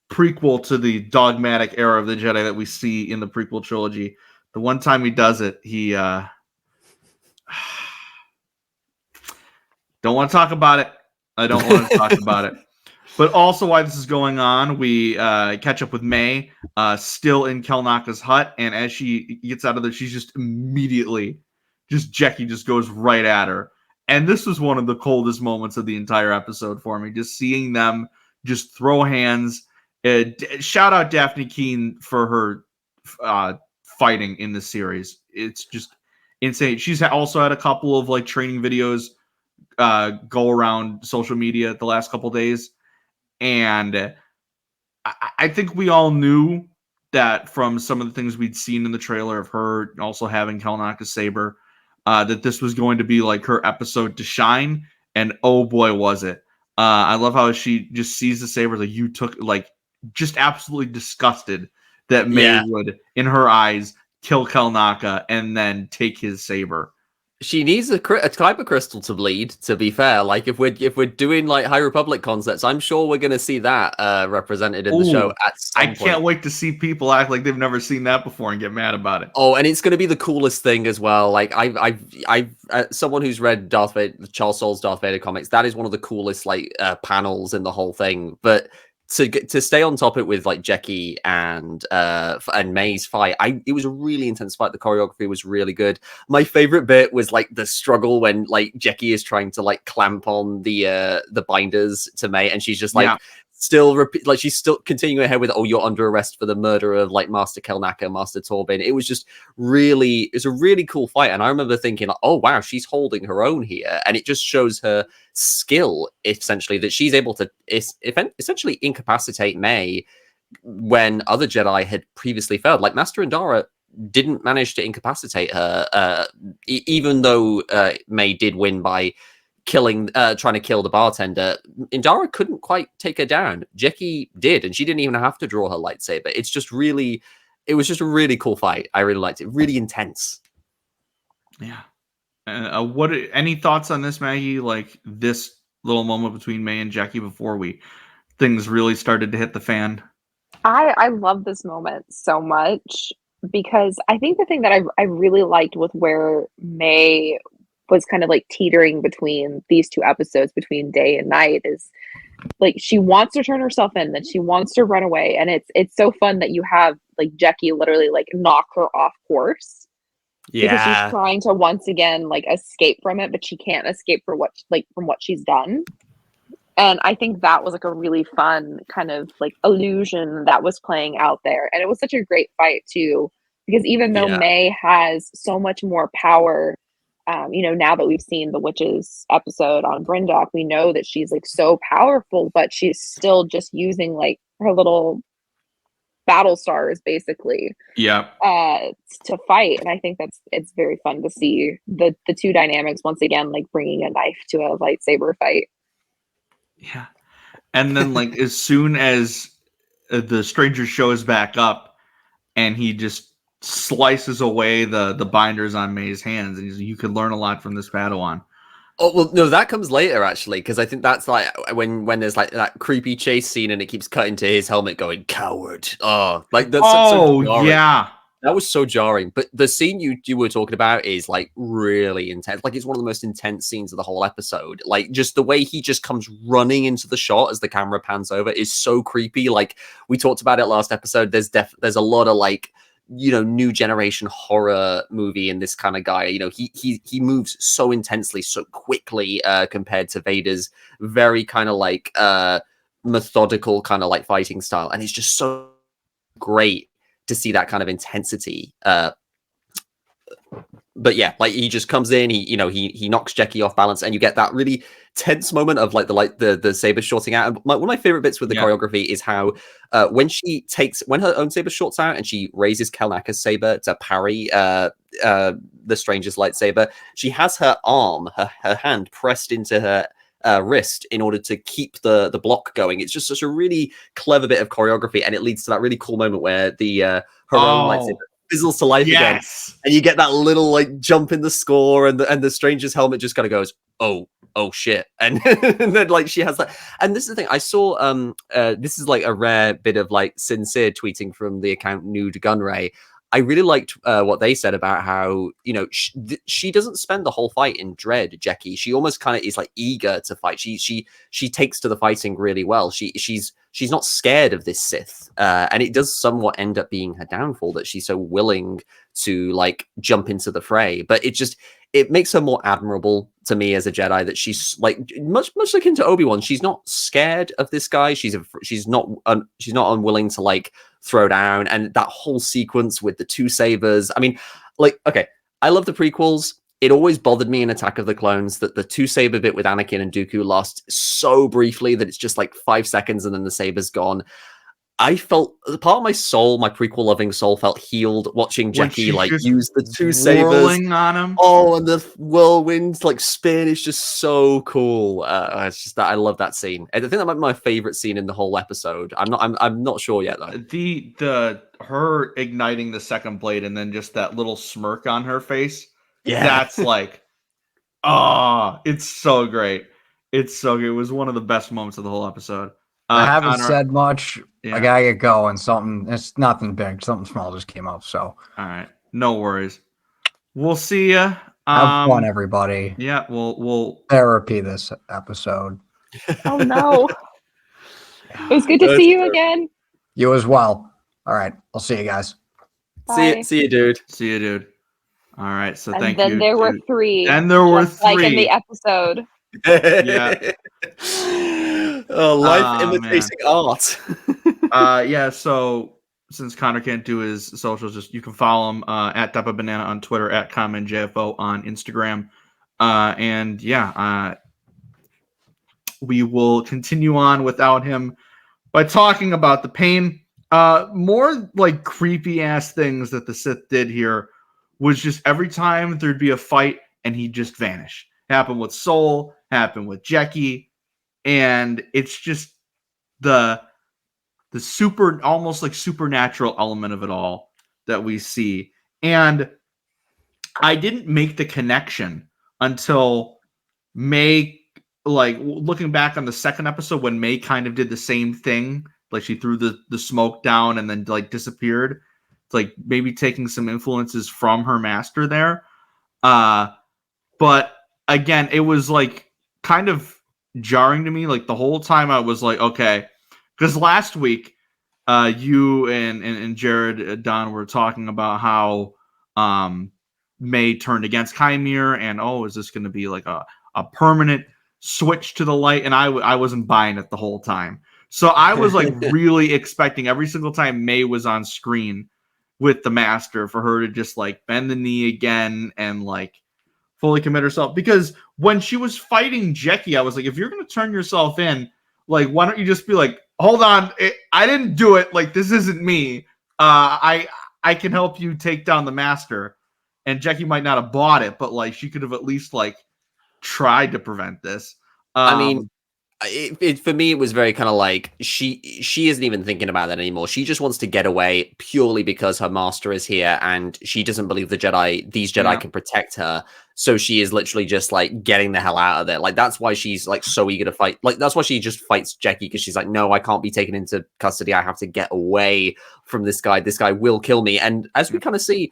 prequel to the dogmatic era of the Jedi that we see in the prequel trilogy. The one time he does it, he don't want to talk about it. I don't want to talk about it. But also, while this is going on, we catch up with Mae, still in Kelnaka's hut, and as she gets out of there, she's just immediately, Jecki just goes right at her. And this was one of the coldest moments of the entire episode for me, just seeing them just throw hands. Shout out Daphne Keane for her fighting in this series. It's just insane. She's also had a couple of like training videos go around social media the last couple days. And I think we all knew that from some of the things we'd seen in the trailer of her also having Kelnaka's saber, that this was going to be like her episode to shine. And oh boy, was it. I love how she just sees the saber like you took, like just absolutely disgusted that Mae would, in her eyes, kill Kelnaka and then take his saber.
She needs a Kyber crystal to bleed, to be fair. Like, if we're doing like High Republic concepts, I'm sure we're going to see that represented in the show at some point.
Can't wait to see people act like they've never seen that before and get mad about it.
Oh, and it's going to be the coolest thing as well. Like, I've someone who's read Darth Vader, Charles Soule's Darth Vader comics, that is one of the coolest like panels in the whole thing. But to stay on topic with like Jecki and Mae's fight, it was a really intense fight. The choreography was really good. My favorite bit was like the struggle when like Jecki is trying to like clamp on the binders to Mae, and she's just like she's still continuing ahead with, oh, you're under arrest for the murder of like Master Kelnaka, Master Torbin. It was a really cool fight, and I remember thinking, like, oh wow, she's holding her own here, and it just shows her skill essentially that she's able to essentially incapacitate Mae when other Jedi had previously failed. Like Master Indara didn't manage to incapacitate her, even though Mae did win by trying to kill the bartender. Indara couldn't quite take her down. Jecki did, and she didn't even have to draw her lightsaber. It was just a really cool fight. I really liked it. Really intense.
Yeah. Any thoughts on this, Maggie? Like this little moment between Mae and Jecki before things really started to hit the fan?
I love this moment so much because I think the thing that I really liked with where Mae was kind of like teetering between these two episodes, between day and night, is like she wants to turn herself in, then she wants to run away, and it's so fun that you have like Jecki literally like knock her off course.
Yeah,
because she's trying to once again like escape from it, but she can't escape from what she's done. And I think that was like a really fun kind of like illusion that was playing out there, and it was such a great fight too, because even though Mae has so much more power, now that we've seen the witches episode on Brindok, we know that she's like so powerful, but she's still just using like her little battle stars basically to fight. And I think it's very fun to see the two dynamics once again, like bringing a knife to a lightsaber fight.
And then like as soon as the stranger shows back up and he just slices away the binders on Mae's hands, and you could learn a lot from this Padawan.
Oh, well, no, that comes later, actually, because I think that's like when there's like that creepy chase scene and it keeps cutting to his helmet going, coward. Oh, like that's
so yeah.
That was so jarring. But the scene you were talking about is like really intense. Like it's one of the most intense scenes of the whole episode. Like just the way he just comes running into the shot as the camera pans over is so creepy. Like we talked about it last episode. There's a lot of like, you know, new generation horror movie in this kind of guy. You know, he moves so intensely, so quickly compared to Vader's very kind of like methodical kind of like fighting style, and it's just so great to see that kind of intensity. But yeah, like he just comes in, he knocks Jecki off balance, and you get that really tense moment of like the saber shorting out. And one of my favorite bits with the choreography is how when her own saber shorts out and she raises Kelnaka's saber to parry the stranger's lightsaber, she has her hand pressed into her wrist in order to keep the block going. It's just such a really clever bit of choreography, and it leads to that really cool moment where her own lightsaber fizzles to life again, and you get that little like jump in the score, and the stranger's helmet just kind of goes, oh shit, and, and then like she has that. And this is the thing, I saw this is like a rare bit of like sincere tweeting from the account Nude Gunray. I really liked what they said about how, you know, she doesn't spend the whole fight in dread, Jecki. She almost kind of is like eager to fight. She takes to the fighting really well. She's not scared of this Sith, and it does somewhat end up being her downfall that she's so willing to like jump into the fray. But it makes her more admirable to me as a Jedi, that she's like much akin to Obi-Wan. She's not scared of this guy. She's not unwilling to like throw down. And that whole sequence with the two sabers. I mean, like, okay, I love the prequels. It always bothered me in Attack of the Clones that the two saber bit with Anakin and Dooku lasts so briefly that it's just like 5 seconds and then the saber's gone. I felt part of my soul, my prequel loving soul, felt healed watching Jecki like use the two sabers
on him.
Oh, and the whirlwind like spin is just so cool. It's just that I love that scene. I think that might be my favorite scene in the whole episode. I'm not sure yet though.
The her igniting the second blade and then just that little smirk on her face.
Yeah,
that's like, it's so great. It's so good. It was one of the best moments of the whole episode.
I haven't said much.
Yeah.
I gotta get going. It's nothing big. Something small just came up. So,
all right, no worries. We'll see ya.
Have fun, everybody.
Yeah, we'll
therapy this episode.
Oh no! It was good to see you again.
You as well. All right, I'll see you guys.
Bye.
See you, dude.
See you, dude. All right, so
and
thank you.
Then there were 3.
And there were 3,
like in the episode.
Yeah.
Life imitating art.
Yeah, so since Conor can't do his socials, just you can follow him at Dappa Banana on Twitter, at CommonJFO on Instagram. And yeah, we will continue on without him by talking about the pain. More like creepy ass things that the Sith did here was just every time there'd be a fight and he'd just vanish. Happened with Soul, happened with Jecki. And it's just the super, almost like supernatural element of it all that we see. And I didn't make the connection until Mae, like looking back on the second episode when Mae kind of did the same thing. Like she threw the smoke down and then like disappeared. It's like maybe taking some influences from her master there. But again, it was like kind of jarring to me. Like the whole time I was like, okay, because last week you and Jared Don were talking about how Mae turned against Qimir, and is this going to be like a permanent switch to the light? And I wasn't buying it the whole time. So I was like really expecting every single time Mae was on screen with the master for her to just like bend the knee again and like fully commit herself. Because when she was fighting Jecki, I was like, if you're going to turn yourself in, like, why don't you just be like, hold on, I didn't do it. Like, this isn't me. I can help you take down the master. And Jecki might not have bought it, but like she could have at least like tried to prevent this.
I mean, for me, it was very kind of like she isn't even thinking about that anymore. She just wants to get away purely because her master is here, and she doesn't believe these Jedi can protect her. So she is literally just like getting the hell out of there. Like that's why she's like so eager to fight. Like that's why she just fights Jecki, because she's like, no, I can't be taken into custody. I have to get away from this guy. This guy will kill me. And as we kind of see,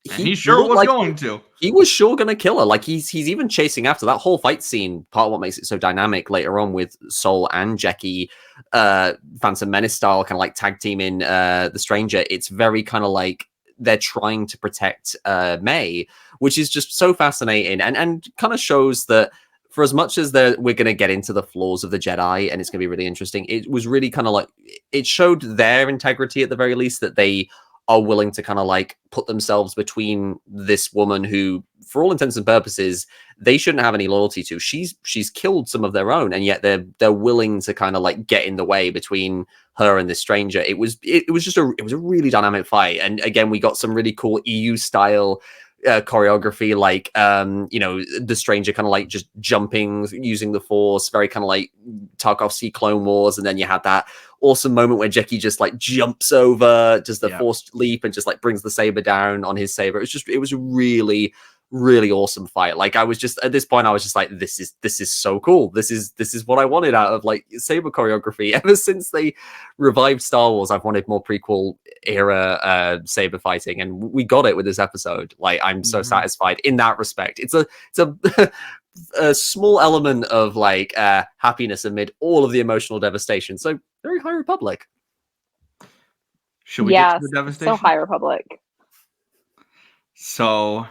he sure was going to.
He was sure going to kill her. Like he's even chasing after that whole fight scene. Part of what makes it so dynamic later on with Sol and Jecki, Phantom Menace style, kind of like tag teaming the Stranger. It's very kind of like they're trying to protect Mae, which is just so fascinating and kind of shows that for as much as we're going to get into the flaws of the Jedi and it's going to be really interesting, it was really kind of like it showed their integrity at the very least, that they are willing to kind of like put themselves between this woman who, for all intents and purposes, they shouldn't have any loyalty to. She's killed some of their own, and yet they're willing to kind of like get in the way between her and this Stranger. It was a really dynamic fight, and again we got some really cool EU style choreography, like the Stranger kind of like just jumping using the Force, very kind of like Tarkovsky Clone Wars, and then you had that awesome moment where Jecki just like jumps over, does the forced leap, and just like brings the saber down on his saber. It was a really, really awesome fight. Like I was just at this point, I was just like, this is so cool. This is what I wanted out of like saber choreography. Ever since they revived Star Wars, I've wanted more prequel era saber fighting, and we got it with this episode. Like I'm so satisfied in that respect. It's a small element of like happiness amid all of the emotional devastation. So very High Republic.
Should we get to the devastation?
So High Republic.
So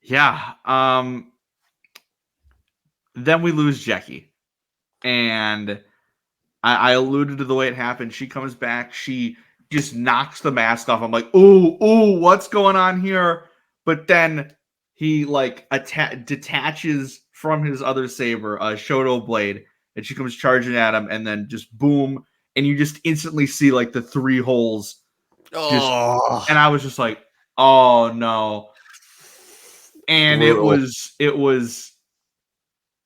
yeah, then we lose Jecki, and I alluded to the way it happened. She comes back, she just knocks the mask off. I'm like, ooh, what's going on here? But then he like detaches from his other saber, a Shoto blade, and she comes charging at him, and then just boom, and you just instantly see like the 3 holes. And I was just like, oh no. And brutal. it was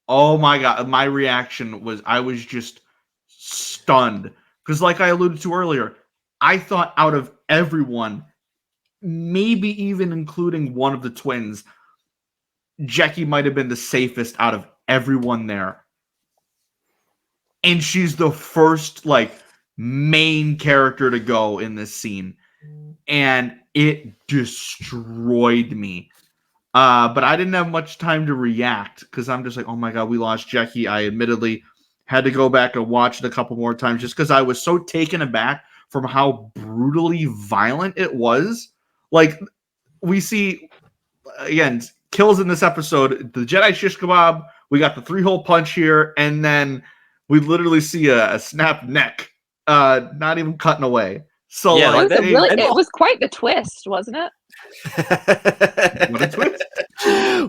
oh my god, my reaction was I was just stunned, because like I alluded to earlier, I thought out of everyone, maybe even including one of the twins, Jecki might have been the safest out of everyone there. And she's the first like main character to go in this scene, and it destroyed me. But I didn't have much time to react, because I'm just like, oh my god, we lost Jecki. I admittedly had to go back and watch it a couple more times just because I was so taken aback from how brutally violent it was. Like, we see, again, kills in this episode, the Jedi shish kebab, we got the 3-hole punch here, and then we literally see a snapped neck, not even cutting away. So
yeah,
like, it was quite the twist, wasn't it?
What a twist!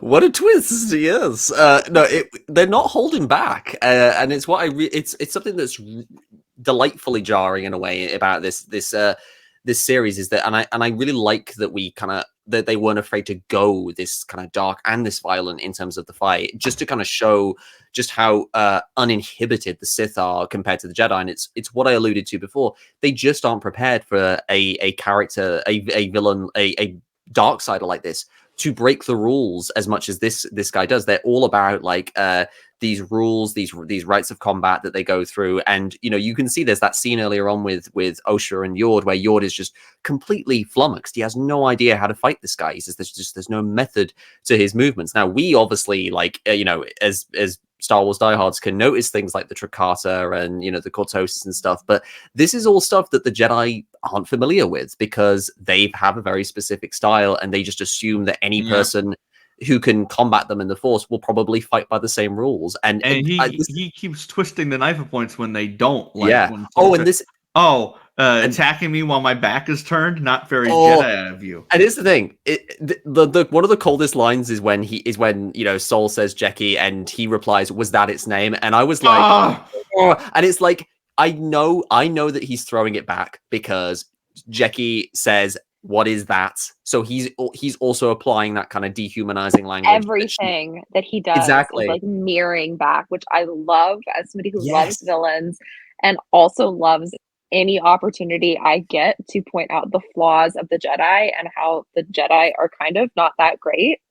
What a twist! Yes, no, they're not holding back, and it's what it's something that's delightfully jarring in a way about this series, is that, and I really like that we kind of that they weren't afraid to go this kind of dark and this violent in terms of the fight, just to kind of show just how uninhibited the Sith are compared to the Jedi. And it's what I alluded to before. They just aren't prepared for a character, a villain, a dark sider like this to break the rules as much as this guy does. They're all about like these rules, these rites of combat that they go through. And you can see there's that scene earlier on with Osha and Yord, where Yord is just completely flummoxed. He has no idea how to fight this guy. He says there's no method to his movements. Now we obviously, like as Star Wars diehards, can notice things like the Trickata and the cortosis and stuff, but this is all stuff that the Jedi aren't familiar with, because they have a very specific style, and they just assume that any person who can combat them in the Force will probably fight by the same rules. And
he keeps twisting the knife points when they don't.
Like,
attacking me while my back is turned, not very Jedi of you.
And here's the thing: the one of the coldest lines is when Sol says Jecki, and he replies, "Was that its name?" And I was like, and it's like, I know that he's throwing it back, because Jecki says what is that? So he's also applying that kind of dehumanizing language.
Everything that he does
Exactly.
is like mirroring back, which I love as somebody who loves
Yes.
villains and also loves any opportunity I get to point out the flaws of the Jedi and how the Jedi are kind of not that great.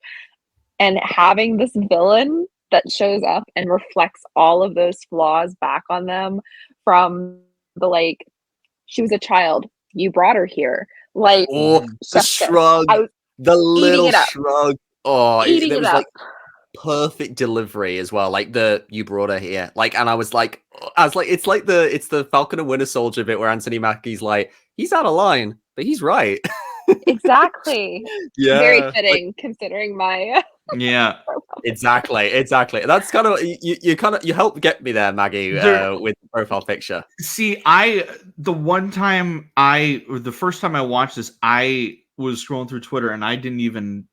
And having this villain that shows up and reflects all of those flaws back on them, from the like, she was a child, you brought her here. Like,
Oh, the
chef's kiss.
shrug,
I was
the little
it up.
shrug. Oh,
Eating
there
it
was
up.
like perfect delivery as well. Like you brought her here. Like, and I was like, it's the Falcon and Winter Soldier bit where Anthony Mackie's like, he's out of line, but he's right.
Exactly.
Yeah,
Very fitting considering my
Yeah.
Exactly. That's kind of you helped get me there, Maggie, with the profile picture.
See, the first time I watched this, I was scrolling through Twitter and I didn't even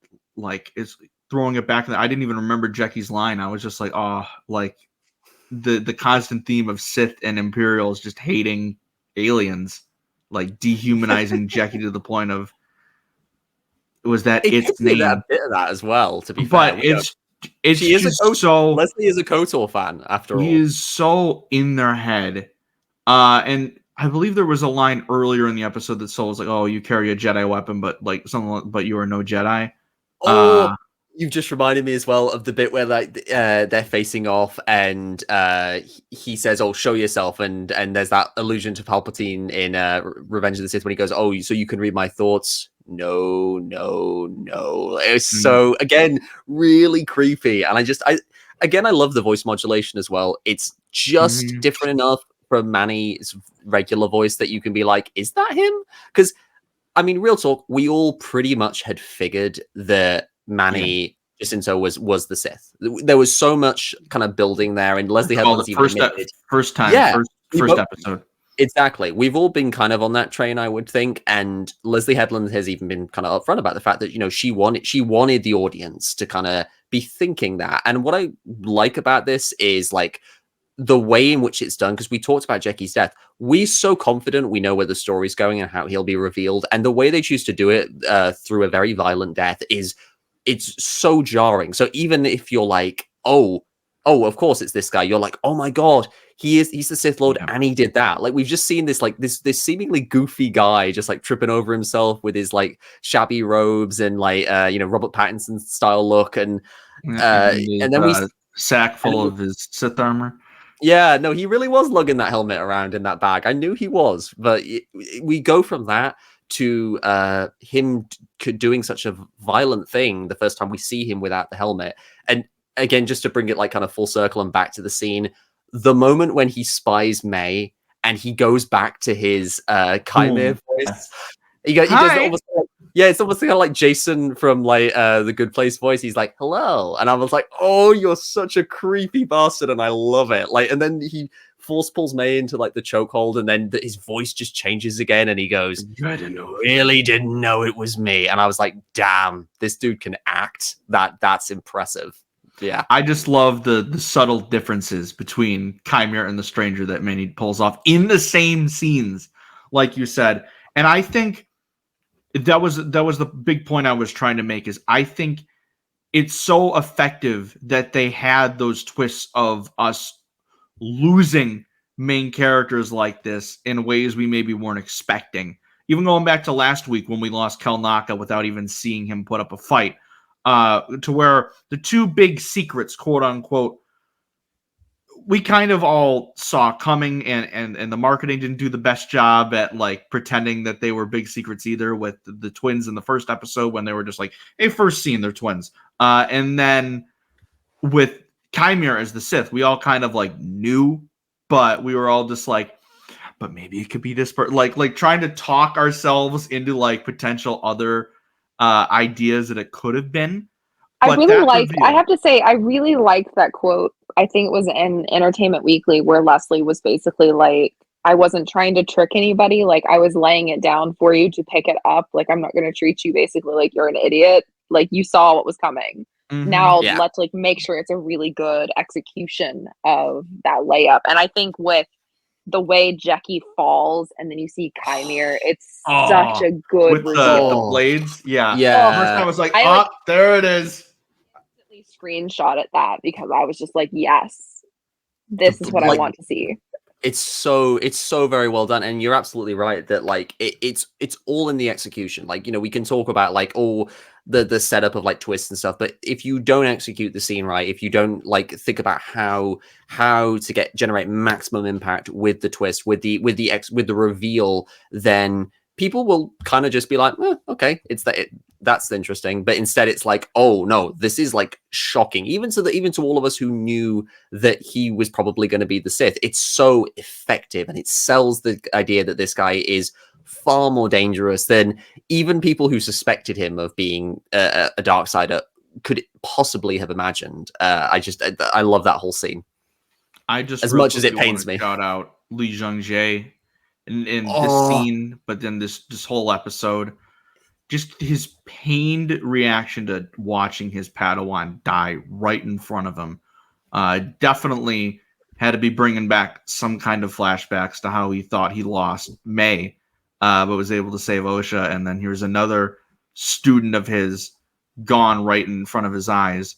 it's throwing it back. I didn't even remember Jecki's line. I was just like, oh, like the constant theme of Sith and Imperials just hating aliens, like dehumanizing Jecki to the point of its name.
A bit of that as well, to be
but
fair. She is Leslie is a KOTOR fan after all.
He is so in their head. And I believe there was a line earlier in the episode that Sol was like, "Oh, you carry a Jedi weapon, but but you are no Jedi."
Oh, you've just reminded me as well of the bit where they're facing off, and he says, "Oh, show yourself," and there's that allusion to Palpatine in Revenge of the Sith when he goes, "Oh, so you can read my thoughts." No. It's so, again, really creepy. And I love the voice modulation as well. It's just different enough from Manny's regular voice that you can be like, is that him? Because, I mean, real talk, we all pretty much had figured that Manny Jacinto was the Sith. There was so much kind of building there, and Leslie Headland's even admitted.
First episode.
Exactly. We've all been kind of on that train, I would think, and Leslie Headland has even been kind of upfront about the fact that, she wanted the audience to kind of be thinking that. And what I like about this is like the way in which it's done, because we talked about Jecki's death. We're so confident we know where the story's going and how he'll be revealed, and the way they choose to do it through a very violent death it's so jarring. So even if you're like, oh, of course it's this guy, you're like, oh my god, he's the Sith Lord, and he did that. Like, we've just seen this this seemingly goofy guy just like tripping over himself with his like shabby robes and like Robert Pattinson style look, and then we
sack full of his Sith armor.
Yeah, no, he really was lugging that helmet around in that bag. I knew he was, but we go from that to him doing such a violent thing the first time we see him without the helmet. And again, just to bring it like kind of full circle and back to the scene, the moment when he spies Mae and he goes back to his Qimir voice, he does almost like, it's almost kind of like Jason from like the Good Place voice. He's like, hello, and I was like, oh, you're such a creepy bastard, and I love it. Like, and then he force pulls Mae into like the chokehold, and then his voice just changes again, and he goes, really didn't know it was me. And I was like, damn, this dude can act. That's impressive. Yeah,
I just love the subtle differences between Qimir and the Stranger that Manny pulls off in the same scenes, like you said. And I think that was the big point I was trying to make, is I think it's so effective that they had those twists of us losing main characters like this in ways we maybe weren't expecting. Even going back to last week when we lost Kel Naka without even seeing him put up a fight, to where the two big secrets, quote unquote, we kind of all saw coming, and the marketing didn't do the best job at like pretending that they were big secrets either, with the twins in the first episode when they were just like, hey, first scene, they're twins. And then with Qimir as the Sith, we all kind of like knew, but we were all just like, but maybe it could be this like trying to talk ourselves into like potential other ideas that it could have been.
I have to say, I really liked that quote. I think it was in Entertainment Weekly where Leslie was basically like, I wasn't trying to trick anybody. Like, I was laying it down for you to pick it up. Like, I'm not going to treat you basically like you're an idiot. Like, you saw what was coming. Mm-hmm. Now let's like make sure it's a really good execution of that layup. And I think with the way Jecki falls and then you see Qimir, it's
Oh,
such a good
with
reveal.
the blades. Yeah.
Yeah.
First I was like,
I,
oh,
like,
there it is.
instantly screenshot at that because I was just like, yes, this is what I
like,
want to see.
it's so very well done, and you're absolutely right that like it's all in the execution. Like, you know, we can talk about like all the setup of like twists and stuff, but if you don't execute the scene right, if you don't like think about how to generate maximum impact with the twist, with the reveal, then people will kind of just be like, okay, that's interesting. But instead it's like, oh no, this is like shocking, even to all of us who knew that he was probably going to be the Sith. It's so effective, and it sells the idea that this guy is far more dangerous than even people who suspected him of being a Darksider could possibly have imagined. I love that whole scene.
I just
as much as it pains me.
Shout out Li Zhangjae in this
Oh.
scene, but then this whole episode, just his pained reaction to watching his Padawan die right in front of him. Definitely had to be bringing back some kind of flashbacks to how he thought he lost Mae, but was able to save Osha, and then here's another student of his gone right in front of his eyes.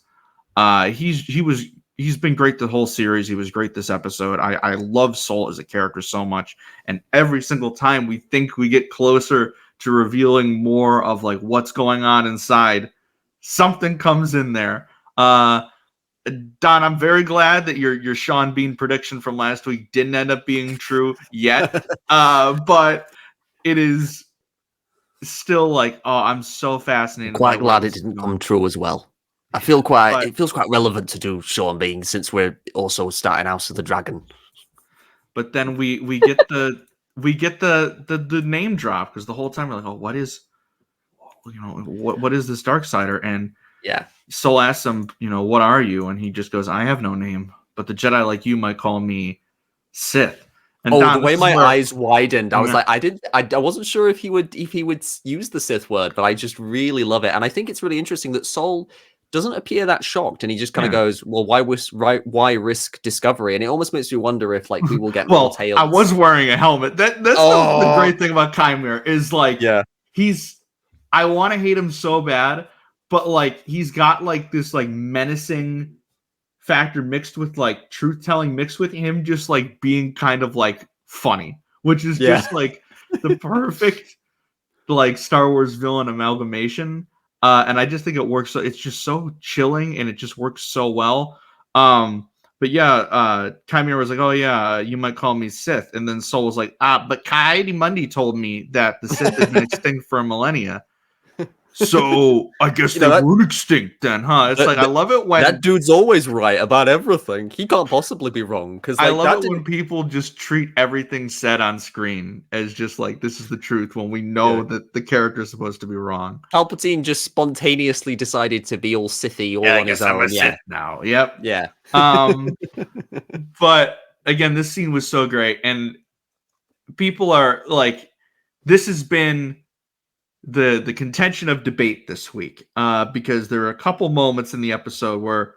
He's been great the whole series. He was great this episode. I love Soul as a character so much, and every single time we think we get closer to revealing more of like what's going on inside, something comes in there. Don, I'm very glad that your Sean Bean prediction from last week didn't end up being true yet, but it is still like, oh, I'm so fascinated.
Quite glad it didn't come true as well. It feels quite relevant to do Sean Bean, since we're also starting House of the Dragon.
But then we get the name drop, because the whole time we're like, oh, what is this Darksider? And
yeah,
Soul asks him, what are you? And he just goes, I have no name, but the Jedi like you might call me Sith. And
Don, the way my eyes widened, I was like, I wasn't sure if he would use the Sith word, but I just really love it. And I think it's really interesting that Soul doesn't appear that shocked, and he just kind of goes, well, why risk discovery? And it almost makes me wonder if like we will get more tales.
I was wearing a helmet. That's the great thing about Qimir is like, I want to hate him so bad, but like he's got like this like menacing factor mixed with like truth telling, mixed with him just like being kind of like funny, which is just like the perfect like Star Wars villain amalgamation. And I just think it works. So it's just so chilling, and it just works so well. But yeah, Qimir was like, oh yeah, you might call me Sith. And then Soul was like, but Kaidi Mundi told me that the Sith has been extinct for millennia. So I guess they were extinct then, huh? It's I love it when
that dude's always right about everything. He can't possibly be wrong. Because
I love it when people just treat everything said on screen as just like, this is the truth, when we know that the character is supposed to be wrong.
Palpatine just spontaneously decided to be all Sithy all on his own.
I'm a Sith now. Yep.
Yeah.
But again, this scene was so great, and people are like, this has been the contention of debate this week, because there are a couple moments in the episode where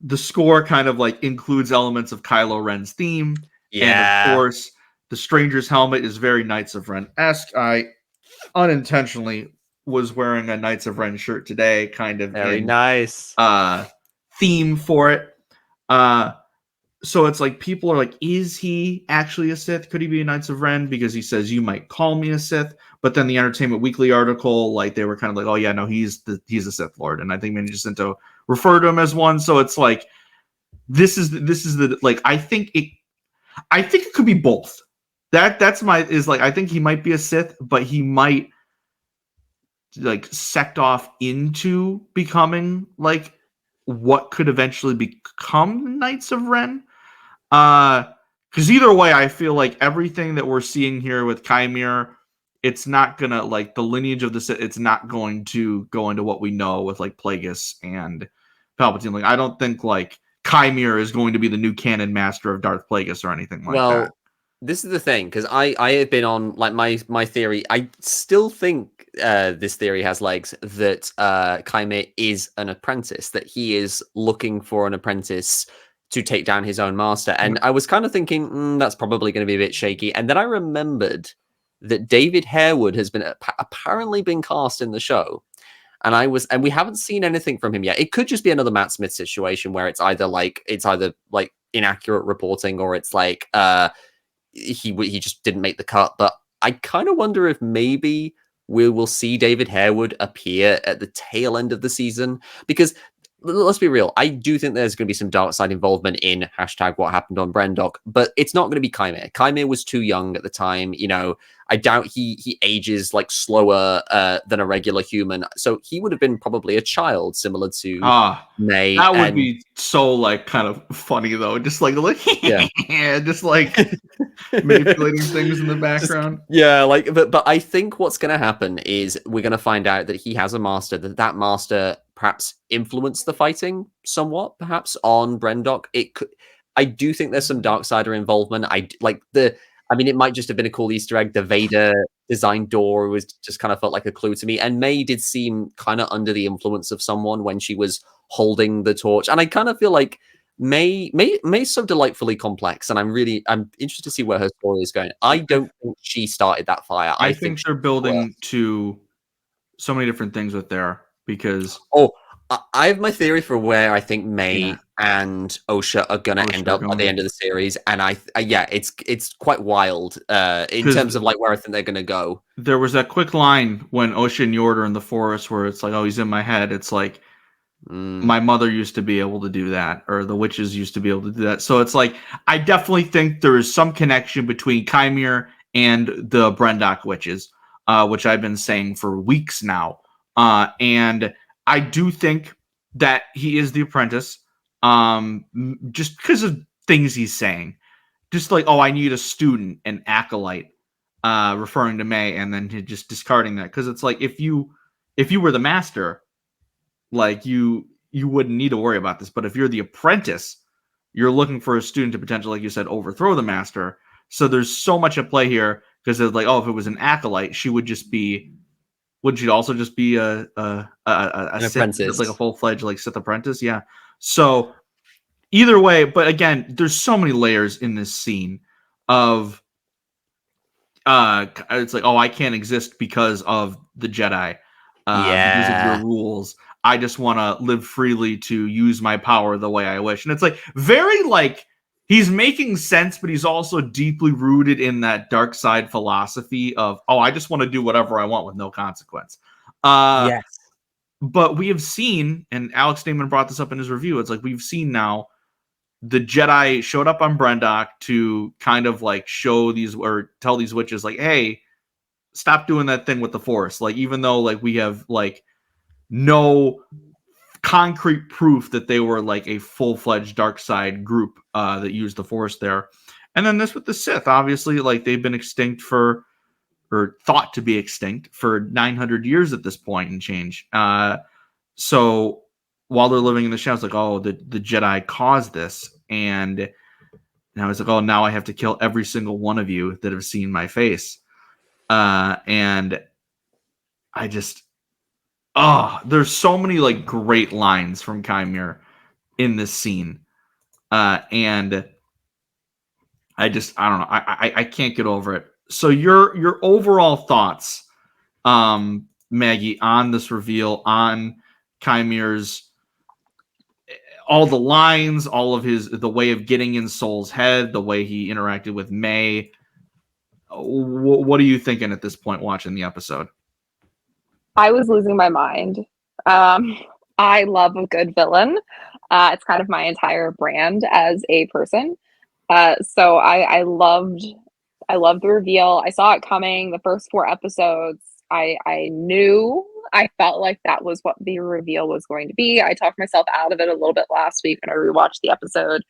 the score kind of like includes elements of Kylo Ren's theme. And of course, the Stranger's helmet is very Knights of Ren-esque. I unintentionally was wearing a Knights of Ren shirt today, kind of
very nice
theme for it. So it's like, people are like, is he actually a Sith? Could he be a Knights of Ren? Because he says, you might call me a Sith. But then the Entertainment Weekly article, like, they were kind of like, oh yeah, no, he's a Sith Lord. And I think Manny Jacinto referred to him as one. So it's like, this is the like, I think it could be both. I think he might be a Sith, but he might like sect off into becoming like what could eventually become Knights of Ren. Because either way, I feel like everything that we're seeing here with Qimir, it's not gonna, like, the lineage of the Sith, it's not going to go into what we know with like Plagueis and Palpatine. Like, I don't think like Qimir is going to be the new canon master of Darth Plagueis or anything like that.
This is the thing, because I have been on like my theory. I still think this theory has legs, that Qimir is an apprentice, that he is looking for an apprentice to take down his own master. And I was kind of thinking, that's probably going to be a bit shaky. And then I remembered that David Harewood has been apparently been cast in the show. And we haven't seen anything from him yet. It could just be another Matt Smith situation where it's either like inaccurate reporting, or it's like he just didn't make the cut. But I kind of wonder if maybe we will see David Harewood appear at the tail end of the season, because let's be real, I do think there's going to be some dark side involvement in #what happened on Brendock, but it's not going to be Qimir. Qimir was too young at the time. I doubt he ages like slower than a regular human, so he would have been probably a child, similar to Mae.
That would be so like kind of funny though, just like just like manipulating things in the background.
But I think what's going to happen is we're going to find out that he has a master, that master perhaps influenced the fighting somewhat, perhaps on Brendock. I do think there's some Darksider involvement. It might just have been a cool Easter egg. The Vader designed door was just kind of felt like a clue to me. And Mae did seem kind of under the influence of someone when she was holding the torch. And I kind of feel like Mae's so delightfully complex, and I'm interested to see where her story is going. I don't think she started that fire.
I think they're building to so many different things with there, because
I have my theory for where I think Mae and Osha are gonna end up at the end of the series, and it's quite wild in terms of like where I think they're gonna go.
There was that quick line when Osha and Yord are in the forest where it's like, oh, he's in my head. It's like, my mother used to be able to do that, or the witches used to be able to do that. So it's like, I definitely think there is some connection between Qimir and the Brendock witches, which I've been saying for weeks now. And I do think that he is the apprentice, just because of things he's saying. Just like, oh, I need a student, an acolyte, referring to Mae, and then just discarding that. Because it's like, if you were the master, like you wouldn't need to worry about this. But if you're the apprentice, you're looking for a student to potentially, like you said, overthrow the master. So there's so much at play here, because it's like, oh, if it was an acolyte, she would just be, wouldn't she also just be an Sith, apprentice, like a full-fledged like Sith apprentice? Yeah. So either way, but again, there's so many layers in this scene of it's like, oh, I can't exist because of the Jedi, because of your rules. I just want to live freely to use my power the way I wish. And it's like very like he's making sense, but he's also deeply rooted in that dark side philosophy of, oh, I just want to do whatever I want with no consequence.
Yes.
But we have seen, and Alex Damon brought this up in his review, it's like we've seen now the Jedi showed up on Brendock to kind of like show these, or tell these witches like, hey, stop doing that thing with the Force. Like, even though like we have like no concrete proof that they were like a full-fledged dark side group that used the Force there. And then this with the Sith, obviously, like they've been extinct or thought to be extinct for 900 years at this point and change. So while they're living in the shadows, like, oh, the Jedi caused this. And now it's like, oh, now I have to kill every single one of you that have seen my face. And I just, there's so many like great lines from Qimir in this scene. And I don't know. I can't get over it. So your overall thoughts, Maggie, on this reveal, on Qimir's, all the lines, all of the way of getting in Soul's head, the way he interacted with Mae. What are you thinking at this point watching the episode?
I was losing my mind. I love a good villain. It's kind of my entire brand as a person. So I loved the reveal. I saw it coming. The first 4 episodes, I knew, I felt like that was what the reveal was going to be. I talked myself out of it a little bit last week when I rewatched the episode,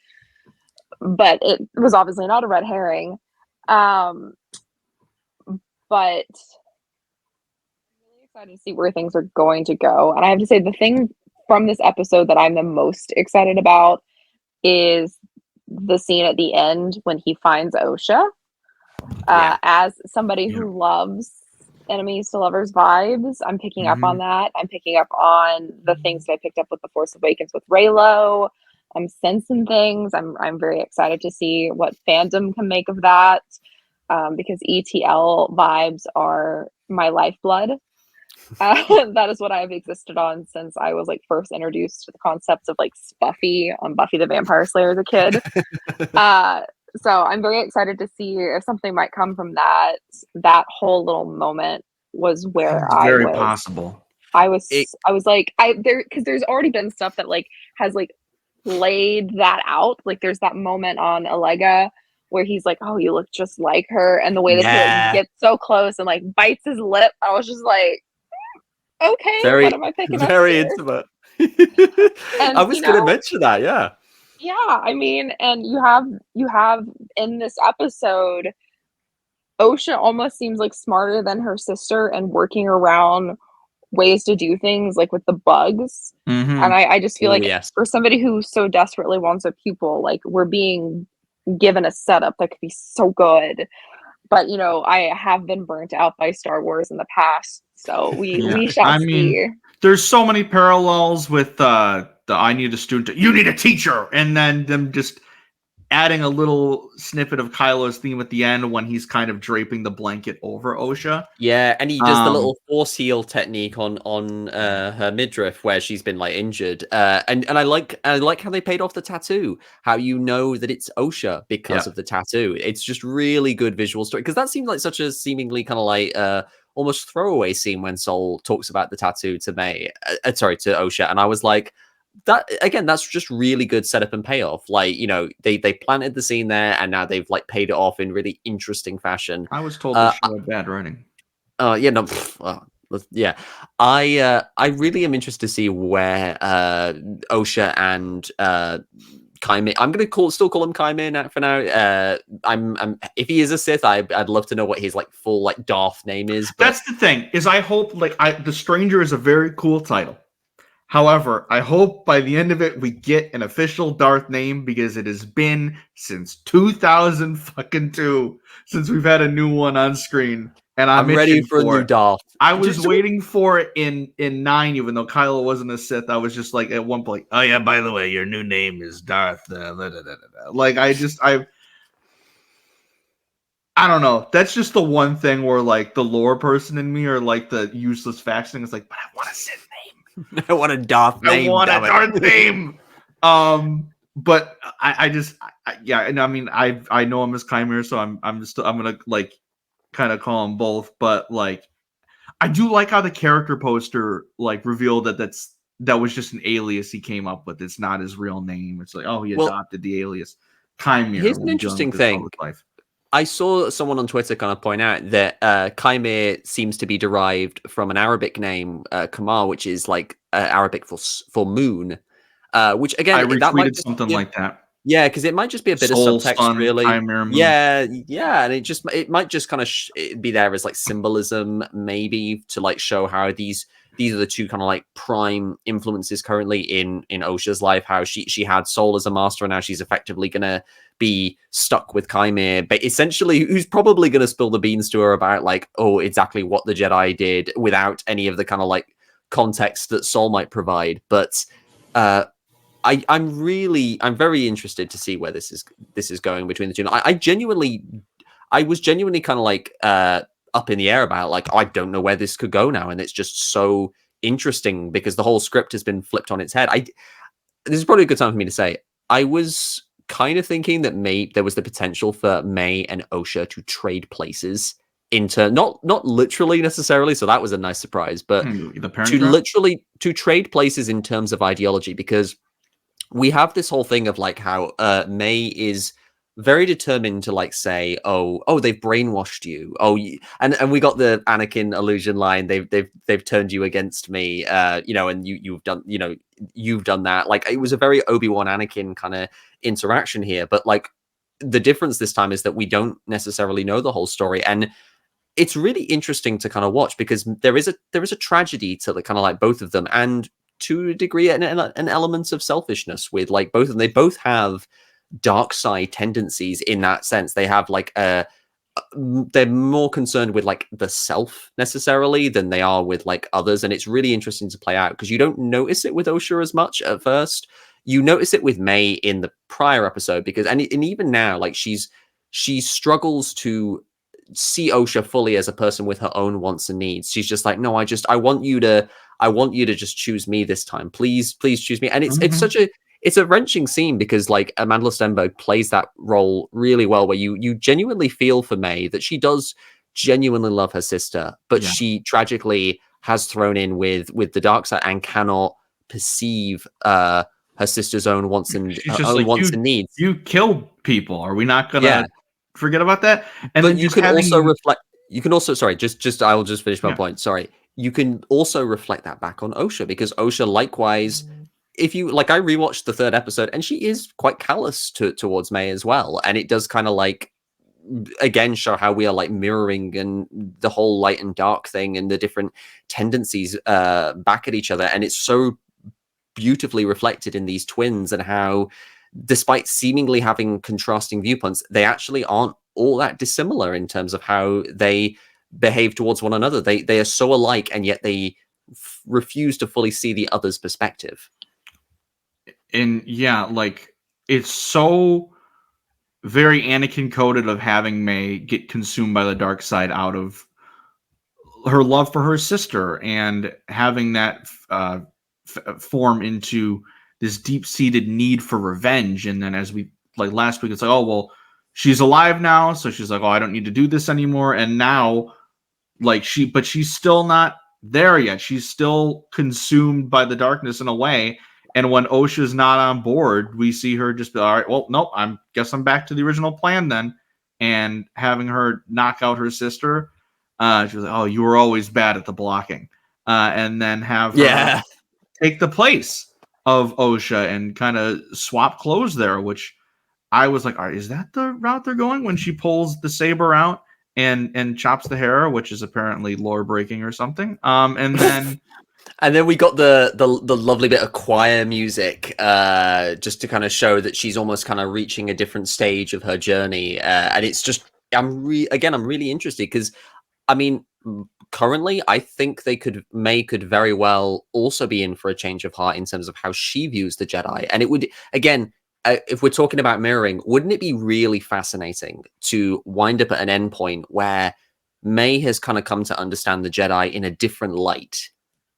but it was obviously not a red herring. But I'm really excited to see where things are going to go. And I have to say, the thing from this episode that I'm the most excited about is the scene at the end when he finds Osha. As somebody who loves enemies to lovers vibes, I'm picking up on that. I'm picking up on the things that I picked up with The Force Awakens with Reylo, I'm sensing things. I'm very excited to see what fandom can make of that, because ETL vibes are my lifeblood. That is what I've existed on since I was like first introduced to the concepts of like Buffy on Buffy the Vampire Slayer as a kid. So I'm very excited to see if something might come from that. That whole little moment was where
It's very possible.
I was like, because there's already been stuff that like has like laid that out. Like there's that moment on Allega where he's like, "Oh, you look just like her," and the way that he like, gets so close and like bites his lip, I was just like, "Okay, what am I picking up
very
here?"
intimate.
And
I was going to mention that, yeah.
Yeah, I mean, and you have in this episode, Osha almost seems like smarter than her sister and working around ways to do things like with the bugs. And I just feel like for somebody who so desperately wants a pupil, like we're being given a setup that could be so good. But you know, I have been burnt out by Star Wars in the past, so we shall see.
There's so many parallels with the I need a student, you need a teacher, and then them just adding a little snippet of Kylo's theme at the end when he's kind of draping the blanket over Osha.
Yeah, and he does the little force heal technique on her midriff where she's been like injured. And I like how they paid off the tattoo. How you know that it's Osha because of the tattoo. It's just really good visual story, because that seemed like such a seemingly kind of like almost throwaway scene when Sol talks about the tattoo to Mae, to Osha, and I was like, that again, that's just really good setup and payoff. Like, you know, they planted the scene there and now they've like paid it off in really interesting fashion.
I was told the show had bad writing.
Yeah, no, yeah. I really am interested to see where Osha and Qimir. I'm gonna still call him Qimir for now. I'm if he is a Sith, I'd love to know what his like full like Darth name is. But
that's the thing, is I hope the Stranger is a very cool title. However, I hope by the end of it we get an official Darth name, because it has been since 2002 since we've had a new one on screen, and I'm
ready for a new Darth.
I was waiting for it in 9, even though Kylo wasn't a Sith. I was just like at one point, oh yeah, by the way, your new name is Darth. Like I don't know. That's just the one thing where like the lore person in me, or like the useless facts thing, is like, but I want a Sith name.
I want a Darth name.
I want a Darth name. But and I mean, I know him as Qimir, so I'm gonna like kind of call them both. But like, I do like how the character poster like revealed that was just an alias he came up with. It's not his real name. It's like, oh, he adopted the alias Qimir.
Here's an interesting thing. I saw someone on Twitter kind of point out that Qimir seems to be derived from an Arabic name, Qimir, which is like Arabic for moon. Which again,
I retweeted
that might
something like that.
Yeah, because it might just be a bit of subtext,
Sun,
really.
Yeah,
and it might just kind of be there as like symbolism, maybe, to like show how these are the two kind of like prime influences currently in Osha's life. How she had Sol as a master, and now she's effectively gonna be stuck with Qimir, but essentially who's probably gonna spill the beans to her about like, oh, exactly what the Jedi did without any of the kind of like context that Sol might provide. But I'm very interested to see where this is going between the two. I was genuinely kind of like up in the air about like, I don't know where this could go now, and it's just so interesting because the whole script has been flipped on its head. This is probably a good time for me to say, I was kind of thinking that there was the potential for Mae and Osha to trade places not literally necessarily, so that was a nice surprise, but to trade places in terms of ideology, because we have this whole thing of like how Mae is very determined to like say, oh, they've brainwashed you. And we got the Anakin illusion line. They've turned you against me. And you've done that. Like, it was a very Obi-Wan Anakin kind of interaction here. But like, the difference this time is that we don't necessarily know the whole story, and it's really interesting to kind of watch, because there is a tragedy to the kind of like both of them, and to a degree an element of selfishness with like both of them. They both have dark side tendencies in that sense. They have like they're more concerned with like the self necessarily than they are with like others, and it's really interesting to play out because you don't notice it with Osha as much at first. you notice it with Mae in the prior episode because, and even now, like she struggles to see Osha fully as a person with her own wants and needs. She's just like, no, I want you to just choose me this time. Please choose me. And it's a wrenching scene because like Amanda Stenberg plays that role really well, where you genuinely feel for Mae, that she does genuinely love her sister, but she tragically has thrown in with the dark side and cannot perceive her sister's own wants and wants and needs.
You kill people. Are we not gonna forget about that? And
but
then
you can also reflect. You can also, sorry, just I will just finish my point. Sorry, you can also reflect that back on Osha, because Osha likewise. If you like, I rewatched the third episode, and she is quite callous towards Mae as well, and it does kind of like again show how we are like mirroring and the whole light and dark thing and the different tendencies back at each other, and it's so beautifully reflected in these twins and how, despite seemingly having contrasting viewpoints, they actually aren't all that dissimilar in terms of how they behave towards one another. They are so alike, and yet they refuse to fully see the other's perspective.
And like it's so very Anakin coded of having Mae get consumed by the dark side out of her love for her sister, and having that form into this deep-seated need for revenge. And then, as we like last week, it's like, oh well, she's alive now, so she's like, oh, I don't need to do this anymore. And now, like she's still not there yet. She's still consumed by the darkness in a way. And when Osha's not on board, we see her just be, all right, well, nope, guess I'm back to the original plan then. And having her knock out her sister, she was like, oh, you were always bad at the blocking. And then have her take the place of Osha and kind of swap clothes there, which I was like, all right, is that the route they're going when she pulls the saber out and chops the hair, which is apparently lore breaking or something. And then
and then we got the lovely bit of choir music, just to kind of show that she's almost kind of reaching a different stage of her journey. And it's just, I'm really interested because, I mean, currently I think Mae could very well also be in for a change of heart in terms of how she views the Jedi. And it would, again, if we're talking about mirroring, wouldn't it be really fascinating to wind up at an endpoint where Mae has kind of come to understand the Jedi in a different light,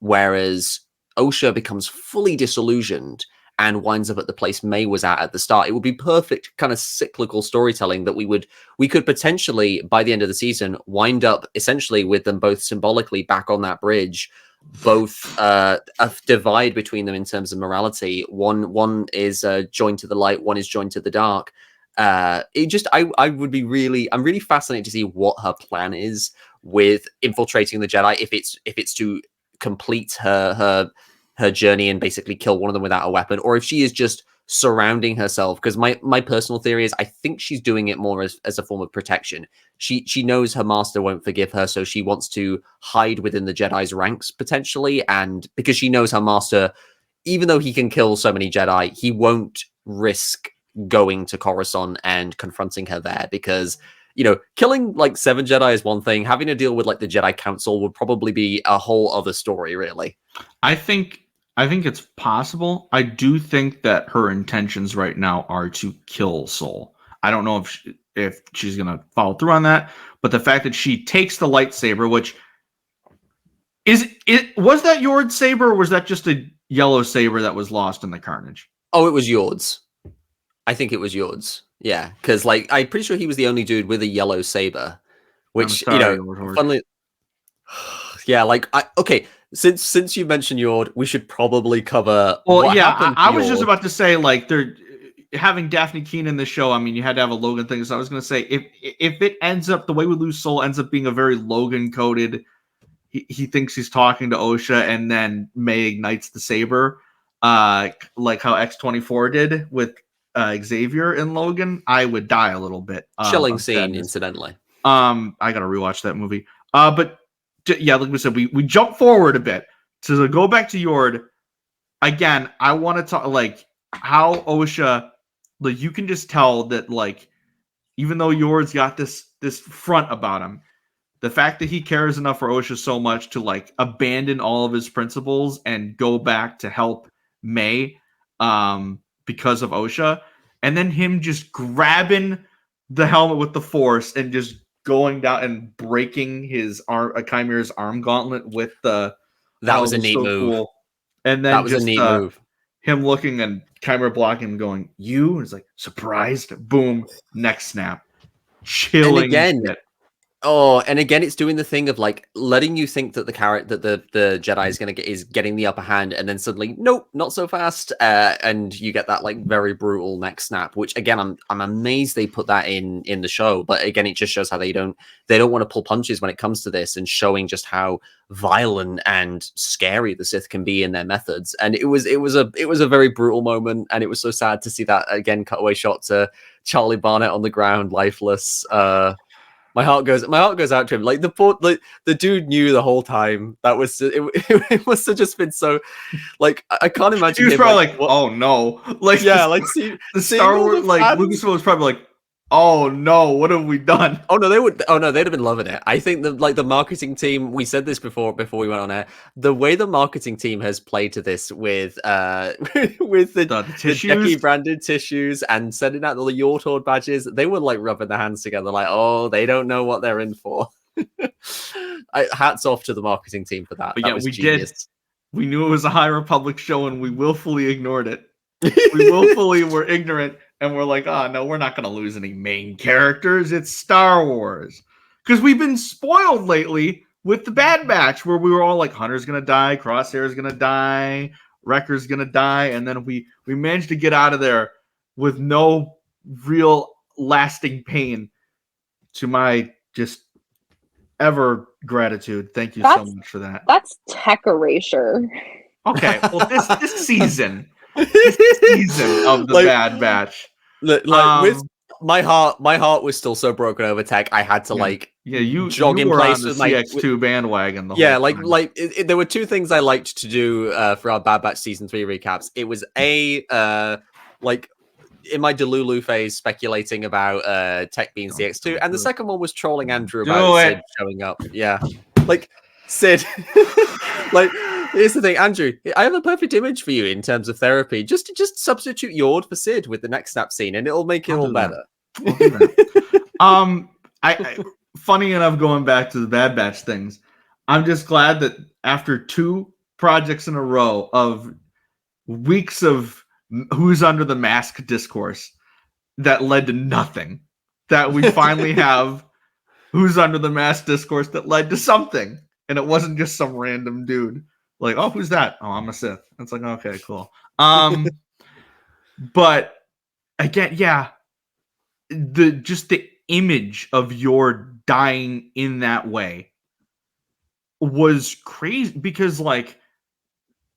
whereas Osha becomes fully disillusioned and winds up at the place Mae was at the start? It would be perfect kind of cyclical storytelling that we could potentially, by the end of the season, wind up essentially with them both symbolically back on that bridge, both a divide between them in terms of morality. One is joined to the light, one is joined to the dark. I'm really fascinated to see what her plan is with infiltrating the Jedi, if it's to complete her journey and basically kill one of them without a weapon, or if she is just surrounding herself. Because my personal theory is I think she's doing it more as a form of protection. She knows her master won't forgive her, so she wants to hide within the Jedi's ranks potentially, and because she knows her master, even though he can kill so many Jedi, he won't risk going to Coruscant and confronting her there, because killing like 7 Jedi is one thing. Having to deal with like the Jedi Council would probably be a whole other story, really.
I think it's possible. I do think that her intentions right now are to kill Sol. I don't know if she's going to follow through on that, but the fact that she takes the lightsaber, which was that Yord's saber, or was that just a yellow saber that was lost in the carnage?
Oh, it was Yord's. I think it was Yord's. Yeah, because like I'm pretty sure he was the only dude with a yellow saber, which funnily, yeah. Like okay, since you mentioned Yord, we should probably cover.
Well, yeah, I was just about to say, like, they're having Daphne Keene in the show. I mean, you had to have a Logan thing, so I was going to say if it ends up the way we lose Sol ends up being a very Logan coded. He thinks he's talking to Osha, and then Mae ignites the saber, like how X-24 did with Xavier and Logan. I would die a little bit.
Chilling scene, incidentally.
I gotta rewatch that movie. But yeah, like we said, we jump forward a bit to go back to Yord. Again, I want to talk like how Osha, like you can just tell that like even though Yord's got this front about him, the fact that he cares enough for Osha so much to like abandon all of his principles and go back to help Mae, because of Osha, and then him just grabbing the helmet with the Force and just going down and breaking his arm, Qimir's arm gauntlet with the.
That was a neat move.
Cool. And then
that was
just,
a neat move.
Him looking and Qimir blocking him, going, "You?" And it's like surprised. Boom, neck snap. Chilling.
And again,
shit.
It's doing the thing of like letting you think that the the Jedi is getting the upper hand, and then suddenly, nope, not so fast, and you get that like very brutal neck snap. Which again, I'm amazed they put that in the show, but again, it just shows how they don't want to pull punches when it comes to this, and showing just how violent and scary the Sith can be in their methods. And it was a very brutal moment, and it was so sad to see that again cutaway shot to Charlie Barnett on the ground, lifeless. My heart goes out to him. Like the dude knew the whole time. That was it must have just been so like I can't imagine.
He was probably like, "Oh no!" Like
see
the Star Wars Lucasfilm was probably like, "Oh no, what have we done?"
Oh no, they'd have been loving it. I think the marketing team. We said this before we went on air. The way the marketing team has played to this with the Jecki branded tissues and sending out the Yord badges, they were like rubbing their hands together, like, oh, they don't know what they're in for. Hats off to the marketing team for that.
But
that was
we
genius.
did. We knew it was a High Republic show, and we willfully ignored it. We willfully were ignorant. And we're like, oh, no, we're not going to lose any main characters. It's Star Wars. Because we've been spoiled lately with the Bad Batch, where we were all like, Hunter's going to die, Crosshair's going to die, Wrecker's going to die. And then we managed to get out of there with no real lasting pain, to my just ever gratitude. Thank you so much for that.
That's tech erasure.
Okay, well, this season... This season of the Bad Batch.
With my heart was still so broken over tech. I had to
you
jog in place
with my CX2 bandwagon.
There were two things I liked to do for our Bad Batch season 3 recaps. It was in my Delulu phase speculating about tech being CX2, and the second one was trolling Andrew about Sid showing up. Yeah, like Sid, like. Here's the thing, Andrew. I have a perfect image for you in terms of therapy. Just substitute Yord for Sid with the neck snap scene, and it'll make it all better.
Funny enough, going back to the Bad Batch things, I'm just glad that after 2 projects in a row of weeks of who's under the mask discourse that led to nothing, that we finally have who's under the mask discourse that led to something, and it wasn't just some random dude. Like, oh, who's that? Oh, I'm a Sith. It's like, okay, cool. But again, the image of Yord dying in that way was crazy, because like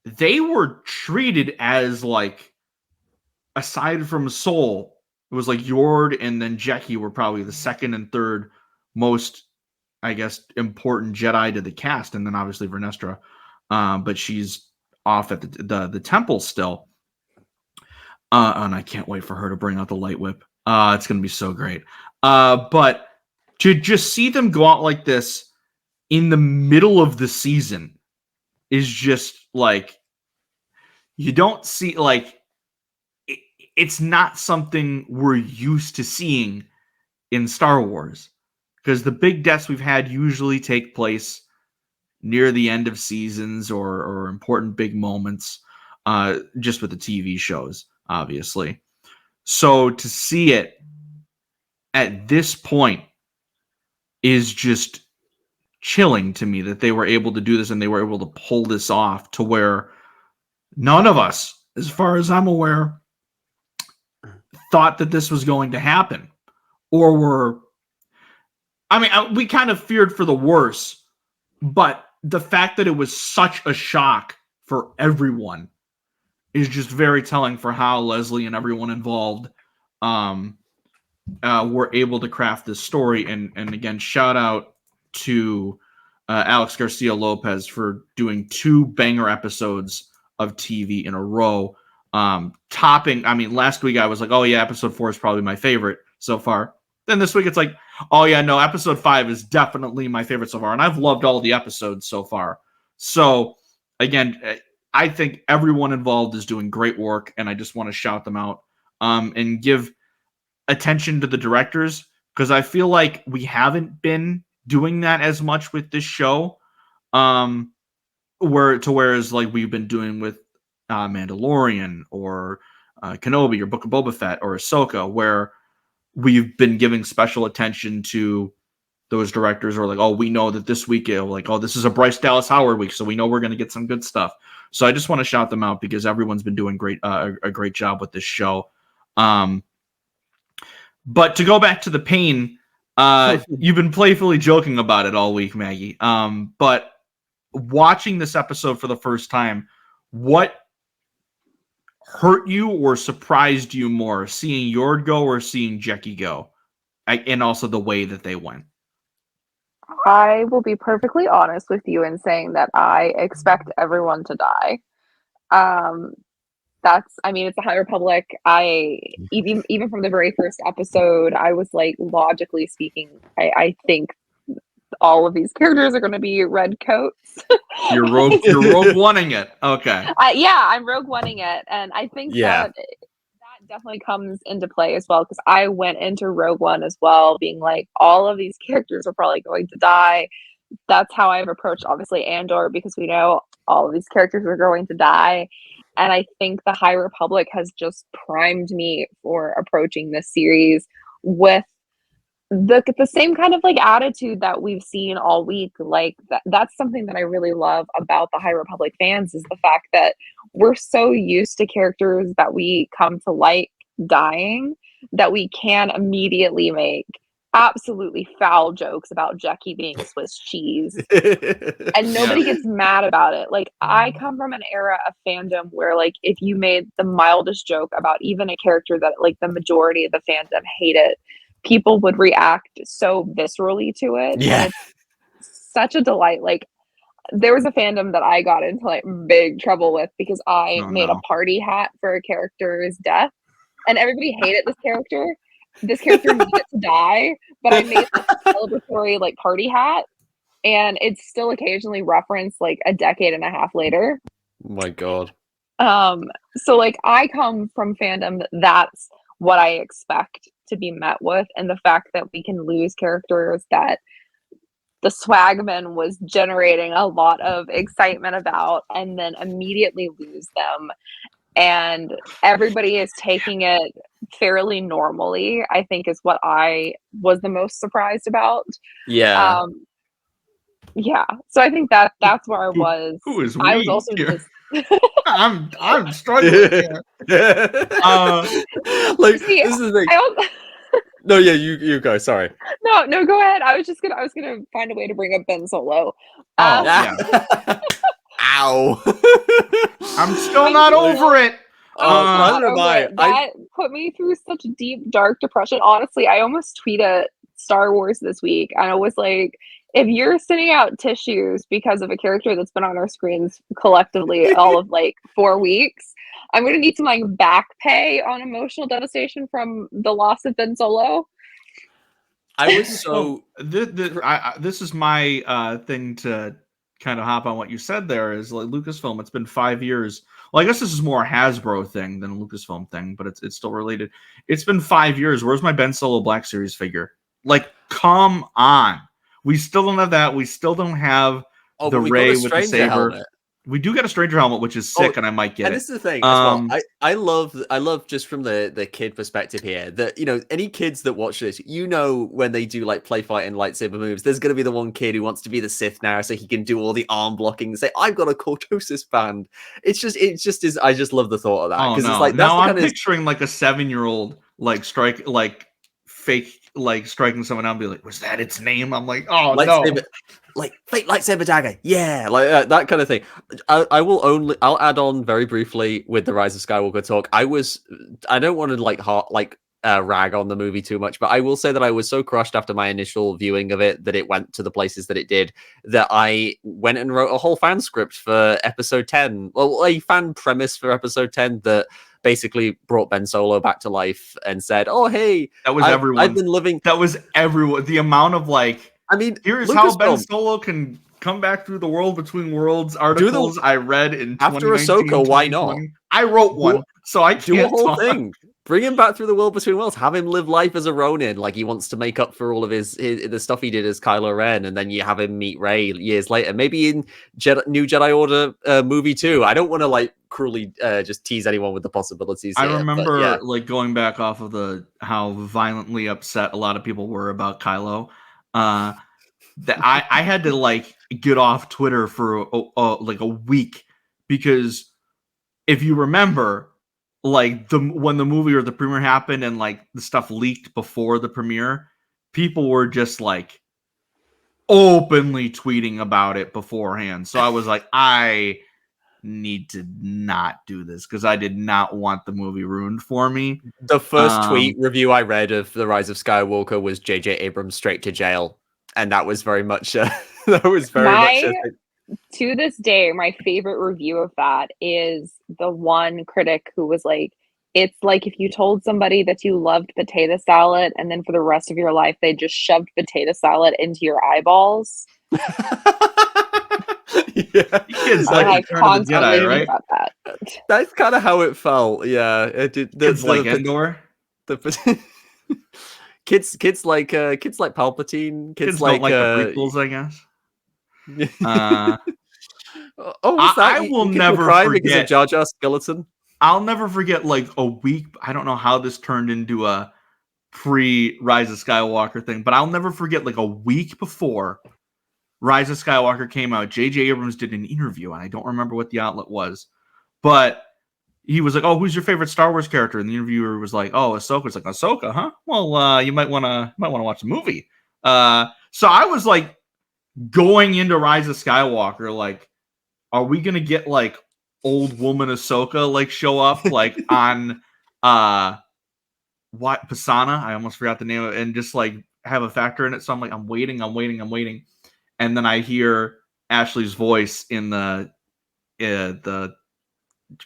they were treated as like, aside from Soul, it was like Yord and then Jecki were probably the second and third most, I guess, important Jedi to the cast, and then obviously Vernestra. But she's off at the temple still. And I can't wait for her to bring out the light whip. It's going to be so great. But to just see them go out like this in the middle of the season is just like, you don't see, like, it's not something we're used to seeing in Star Wars. Because the big deaths we've had usually take place near the end of seasons or important big moments, just with the TV shows, obviously. So to see it at this point is just chilling to me, that they were able to do this and they were able to pull this off to where none of us, as far as I'm aware, thought that this was going to happen. Or we kind of feared for the worse, but the fact that it was such a shock for everyone is just very telling for how Leslie and everyone involved were able to craft this story. And again, shout out to Alex Garcia Lopez for doing 2 banger episodes of TV in a row. Topping, last week I was like, oh yeah, episode 4 is probably my favorite so far. Then this week it's like, oh yeah, no, episode 5 is definitely my favorite so far. And I've loved all the episodes so far. So again, I think everyone involved is doing great work, and I just want to shout them out and give attention to the directors, because I feel like we haven't been doing that as much with this show. Whereas like we've been doing with Mandalorian or Kenobi or Book of Boba Fett or Ahsoka, where we've been giving special attention to those directors, or like, oh, we know that this week, like, oh, this is a Bryce Dallas Howard week, so we know we're going to get some good stuff. So I just want to shout them out because everyone's been doing a great job with this show. But to go back to the pain, you've been playfully joking about it all week, Maggie. But watching this episode for the first time, what hurt you or surprised you more, seeing Yord go or seeing Jecki go? And also the way that they went.
I will be perfectly honest with you in saying that I expect everyone to die. It's the High Republic. Even from the very first episode, I was like, logically speaking, I think all of these characters are going to be red coats.
You're rogue one-ing it. Okay.
I'm rogue one-ing it, and I think that definitely comes into play as well, because I went into Rogue One as well being like, all of these characters are probably going to die. That's how I've approached obviously Andor, because we know all of these characters are going to die. And I think the High Republic has just primed me for approaching this series with the same kind of like attitude that we've seen all week. Like that's something that I really love about the High Republic fans, is the fact that we're so used to characters that we come to like dying that we can immediately make absolutely foul jokes about Jecki being Swiss cheese and nobody gets mad about it. Like, I come from an era of fandom where like if you made the mildest joke about even a character that like the majority of the fandom hated, people would react so viscerally to it.
Yeah.
And it's such a delight. Like, there was a fandom that I got into like big trouble with because I made a party hat for a character's death, and everybody hated this character. This character needed to die, but I made like, a celebratory like party hat, and it's still occasionally referenced like a decade and a half later.
Oh my god.
So like I come from fandom that's what I expect to be met with, and the fact that we can lose characters that the swagman was generating a lot of excitement about and then immediately lose them, and everybody is taking it fairly normally, I think is what I was the most surprised about.
Yeah.
So I think that's where I was.
Who is
I was also
here?
just
I'm struggling here.
Like,
see,
this is the thing. No, yeah, you go. Sorry.
No, go ahead. I was gonna find a way to bring up Ben Solo.
Yeah.
Ow.
I'm still not over it.
That put me through such deep, dark depression. Honestly, I almost tweeted Star Wars this week, and I was like, if you're sending out tissues because of a character that's been on our screens collectively all of like 4 weeks, I'm going to need some like back pay on emotional devastation from the loss of Ben Solo.
I was so...
This is my thing to kind of hop on what you said there, is like Lucasfilm, it's been 5 years. Well, I guess this is more a Hasbro thing than a Lucasfilm thing, but it's still related. It's been 5 years. Where's my Ben Solo Black Series figure? Like, come on. We still don't have that. We still don't have the Rey with the saber.
Helmet.
We do get a Stranger helmet, which is sick, and I might get it.
And this is the thing as well. I love just from the kid perspective here that, you know, any kids that watch this, you know, when they do like play fight and lightsaber moves, there's going to be the one kid who wants to be the Sith now, so he can do all the arm blocking and say, "I've got a cortosis band." It just is. I just love the thought of that, because it's like
now I'm picturing like a 7-year-old like fake like striking someone out and be like, "Was that its name?" I'm like, "Oh lightsaber, no!"
Like fake lightsaber dagger, yeah, like that kind of thing. I'll add on very briefly with the Rise of Skywalker talk. I don't want to rag on the movie too much, but I will say that I was so crushed after my initial viewing of it that it went to the places that it did, that I went and wrote a whole fan script for episode 10. Well, a fan premise for episode 10 that basically brought Ben Solo back to life and said, "Oh, hey,
that was everyone.
I've been living."
That was everyone. The amount of like,
I mean,
here's how Ben Solo can come back through the world between worlds articles I read in
after
2019,
Ahsoka. Why not?
2020. I wrote one, so I can't
do a whole
talk.
thing. Bring him back through the world between worlds. Have him live life as a Ronin, like he wants to make up for all of his the stuff he did as Kylo Ren, and then you have him meet Rey years later. Maybe in New Jedi Order movie 2. I don't want to like cruelly just tease anyone with the possibilities.
I
here,
remember
but, yeah.
like going back off of how violently upset a lot of people were about Kylo. That I had to like get off Twitter for like a week, because if you remember, like when the movie or the premiere happened and like the stuff leaked before the premiere, people were just like openly tweeting about it beforehand. So I was like, I need to not do this because I did not want the movie ruined for me.
The first tweet review I read of The Rise of Skywalker was J.J. Abrams straight to jail, and that was very much to
this day, my favorite review of that is the one critic who was like, it's like if you told somebody that you loved potato salad and then for the rest of your life they just shoved potato salad into your eyeballs.
Yeah, kids like Return of the Jedi, right?
About that.
That's kind of how it felt. Yeah, it did.
Kids like Endor.
Kids like Palpatine. Kids like
don't like the prequels, I guess.
I
will never forget
because of Jar Jar Skeleton.
I'll never forget like a week. I don't know how this turned into a pre-Rise of Skywalker thing, but I'll never forget like a week before Rise of Skywalker came out, J.J. Abrams did an interview, and I don't remember what the outlet was, but he was like, "Oh, who's your favorite Star Wars character?" And the interviewer was like, "Oh, Ahsoka." It's like, "Ahsoka, huh? Well, you might want to watch the movie." So I was like, going into Rise of Skywalker, like, are we gonna get like old woman Ahsoka like show up like on what Pisana? I almost forgot the name of it, and just like have a factor in it. So I'm like, I'm waiting. And then I hear Ashley's voice in the voices,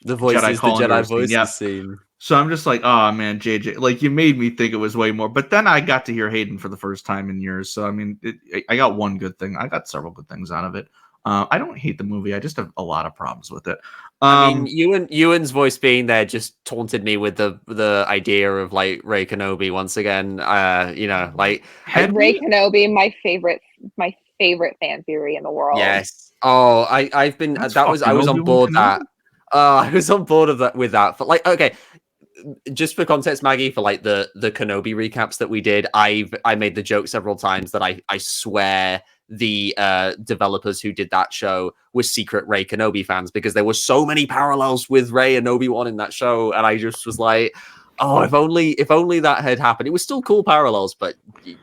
Jedi voices
scene.
scene.
So I'm just like, oh man, JJ, like you made me think it was way more. But then I got to hear Hayden for the first time in years. So I mean, I got one good thing. I got several good things out of it. I don't hate the movie. I just have a lot of problems with it.
I mean, Ewan's voice being there just taunted me with the idea of like Rey Kenobi once again. Like
Rey Kenobi, my favorite fan theory in the world.
Yes. Oh, I was on board that. I was on board with that. But like, okay, just for context, Maggie, for like the Kenobi recaps that we did, I made the joke several times that I swear the developers who did that show were secret Rey Kenobi fans because there were so many parallels with Rey and Obi-Wan in that show, and I just was like, oh, if only that had happened. It was still cool parallels, but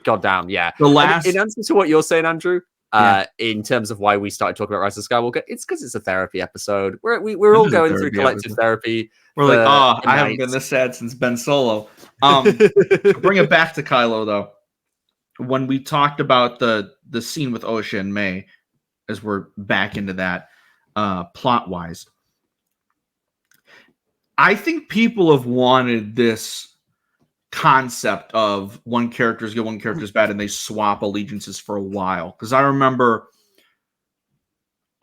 goddamn, yeah. In answer to what you're saying, Andrew, in terms of why we started talking about Rise of Skywalker, it's because it's a therapy episode. We're all going through collective therapy.
We're like, oh, I haven't been this sad since Ben Solo. Bring it back to Kylo though. When we talked about the scene with Osha and Mae, as we're back into that plot wise, I think people have wanted this concept of one character's good, one character's bad, and they swap allegiances for a while. Because I remember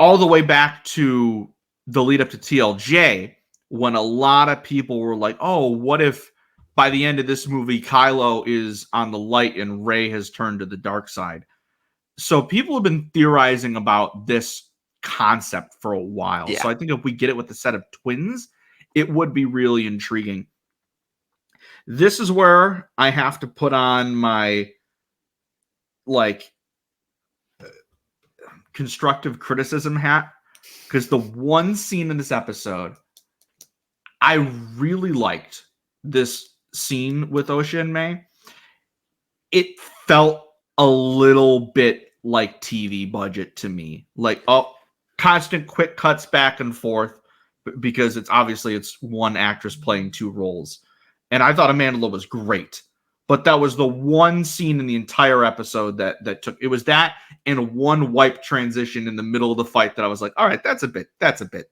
all the way back to the lead up to TLJ, when a lot of people were like, oh, what if by the end of this movie, Kylo is on the light and Rey has turned to the dark side? So people have been theorizing about this concept for a while. Yeah. So I think if we get it with the set of twins, it would be really intriguing. This is where I have to put on my constructive criticism hat, because the one scene in this episode, I really liked this scene with Osha and Mae. It felt a little bit like TV budget to me, like constant quick cuts back and forth, because it's one actress playing two roles. And I thought Amanda Lowe was great, but that was the one scene in the entire episode that took. It was that and one wipe transition in the middle of the fight that I was like, all right, that's a bit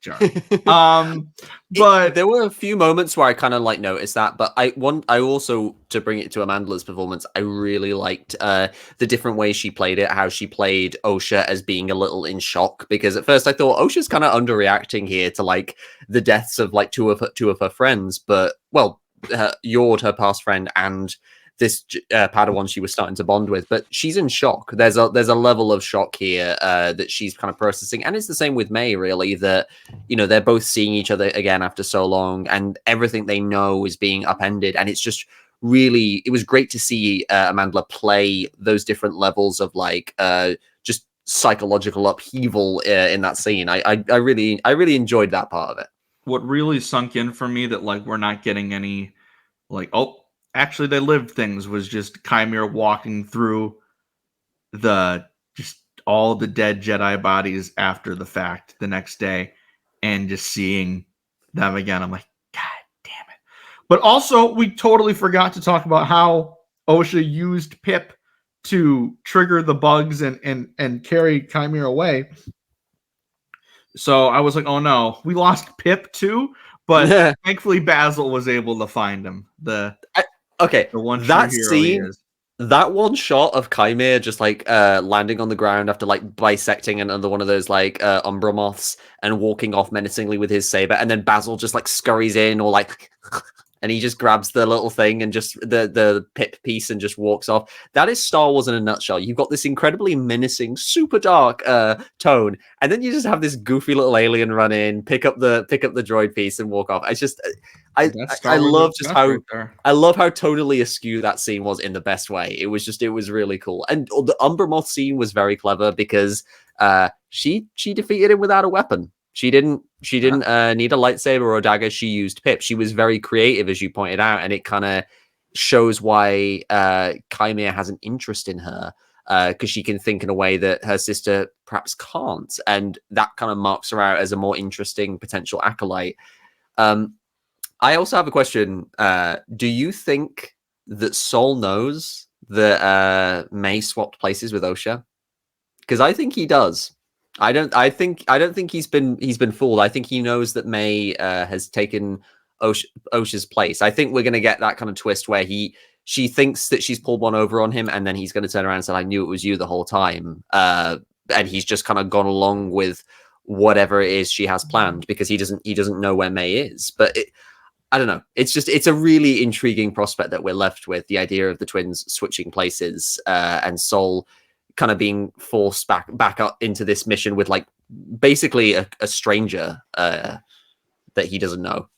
jarring. But
there were a few moments where I kind of like noticed that, but I also, to bring it to Amanda's performance, I really liked the different ways she played it, how she played Osha as being a little in shock, because at first I thought Osha's kind of underreacting here to like the deaths of like two of her friends, but well, Yord, her past friend, and this Padawan she was starting to bond with, but she's in shock. There's a level of shock here that she's kind of processing, and it's the same with Mae, really, that they're both seeing each other again after so long, and everything they know is being upended, and it's just really, it was great to see Amanda play those different levels of like just psychological upheaval in that scene. I really enjoyed that part of it.
What really sunk in for me that like we're not getting any like, oh, actually they lived things, was just Qimir walking through just all the dead Jedi bodies after the fact the next day and just seeing them again. I'm like, God damn it. But also we totally forgot to talk about how Osha used Pip to trigger the bugs and carry Qimir away. So I was like, oh no, we lost Pip too. But thankfully Basil was able to find him.
Okay,
the one
that scene, that one shot of Qimir just like landing on the ground after like bisecting another one of those like Umbra moths and walking off menacingly with his saber, and then Basil just like scurries in or like and he just grabs the little thing and just the pip piece and just walks off. That is Star Wars in a nutshell. You've got this incredibly menacing, super dark tone, and then you just have this goofy little alien run in, pick up the droid piece and walk off. It's just I love just how I love how totally askew that scene was in the best way. It was really cool. And the Umbra Moth scene was very clever because she defeated him without a weapon. She didn't need a lightsaber or a dagger. She used Pip. She was very creative, as you pointed out, and it kind of shows why Qimir has an interest in her, because she can think in a way that her sister perhaps can't, and that kind of marks her out as a more interesting potential acolyte. I also have a question. Do you think that Sol knows that Mae swapped places with Osha? Because I think he does. I don't think he's been fooled. I think he knows that Mae has taken Osha's place. I think we're going to get that kind of twist where she thinks that she's pulled one over on him, and then he's going to turn around and say, "I knew it was you the whole time," and he's just kind of gone along with whatever it is she has planned because he doesn't know where Mae is. But I don't know. It's a really intriguing prospect that we're left with, the idea of the twins switching places and Sol kind of being forced back up into this mission with like basically a stranger that he doesn't know.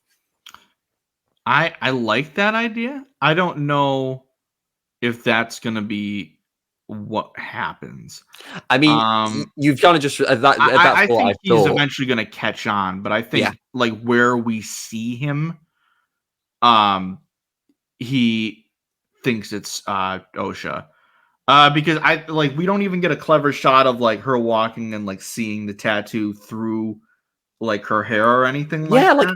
I like that idea. I don't know if that's going to be what happens.
I mean, you've kind of just
I think he's eventually going to catch on, but I think like where we see him, he thinks it's Osha. Because we don't even get a clever shot of like her walking and like seeing the tattoo through like her hair or anything like that. Like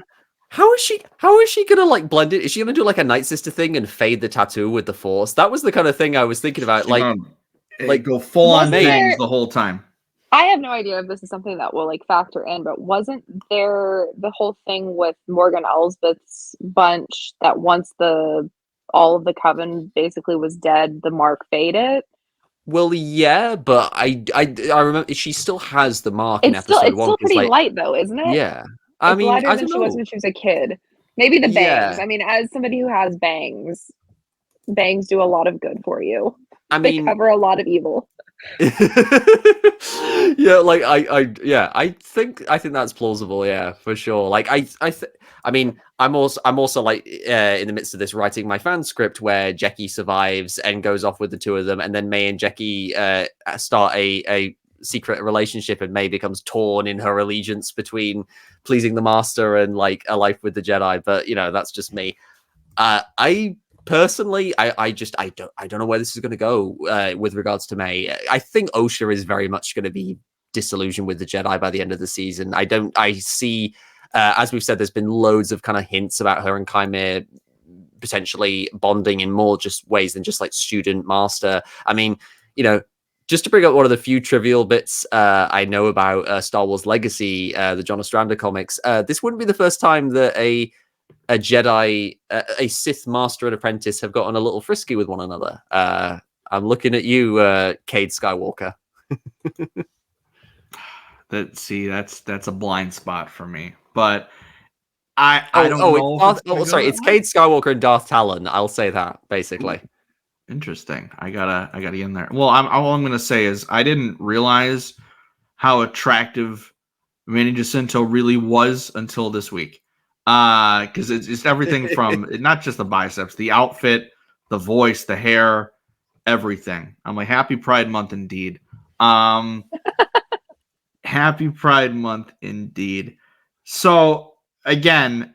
how is she gonna like blend it? Is she gonna do like a Night Sister thing and fade the tattoo with the Force? That was the kind of thing I was thinking about. Like
go full on bangs the whole time.
I have no idea if this is something that will like factor in, but wasn't there the whole thing with Morgan Elsbeth's bunch that once all of the coven basically was dead, the mark faded?
Well, yeah, but I remember she still has the mark in episode 1.
It's still pretty light though, isn't it?
Yeah.
I mean, lighter than she was when she was a kid. Maybe the bangs. I mean, as somebody who has bangs do a lot of good for you. They cover a lot of evil.
Yeah, like I think that's plausible, yeah, for sure. Like I mean, I'm also like in the midst of this writing my fan script where Jecki survives and goes off with the two of them, and then Mae and Jecki start a secret relationship, and Mae becomes torn in her allegiance between pleasing the Master and like a life with the Jedi. But that's just me. I personally, I don't know where this is going to go with regards to Mae. I think Osha is very much going to be disillusioned with the Jedi by the end of the season. I see, as we've said, there's been loads of kind of hints about her and Qimir potentially bonding in more just ways than just like student master. I mean, just to bring up one of the few trivial bits I know about Star Wars Legacy, the John Ostrander comics, this wouldn't be the first time that a Jedi, a Sith Master and apprentice have gotten a little frisky with one another. I'm looking at you, Cade Skywalker.
That's a blind spot for me, but I don't know.
It's Cade Skywalker and Darth Talon. I'll say that basically.
Interesting. I gotta get in there. Well, all I'm gonna say is I didn't realize how attractive Manny Jacinto really was until this week. Because it's everything from not just the biceps, the outfit, the voice, the hair, everything. I'm like, happy Pride Month indeed. Happy Pride Month indeed. So again,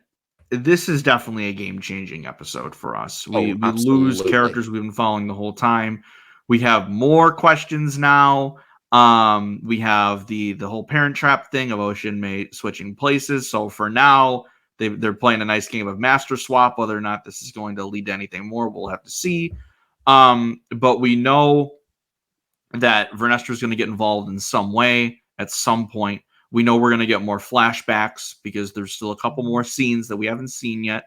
this is definitely a game-changing episode for us. We lose characters we've been following the whole time. We have more questions now. We have the whole Parent Trap thing of Osha and Mae switching places. So for now, they're playing a nice game of master swap. Whether or not this is going to lead to anything more, we'll have to see. But we know that Vernestra is going to get involved in some way at some point. We know we're going to get more flashbacks because there's still a couple more scenes that we haven't seen yet.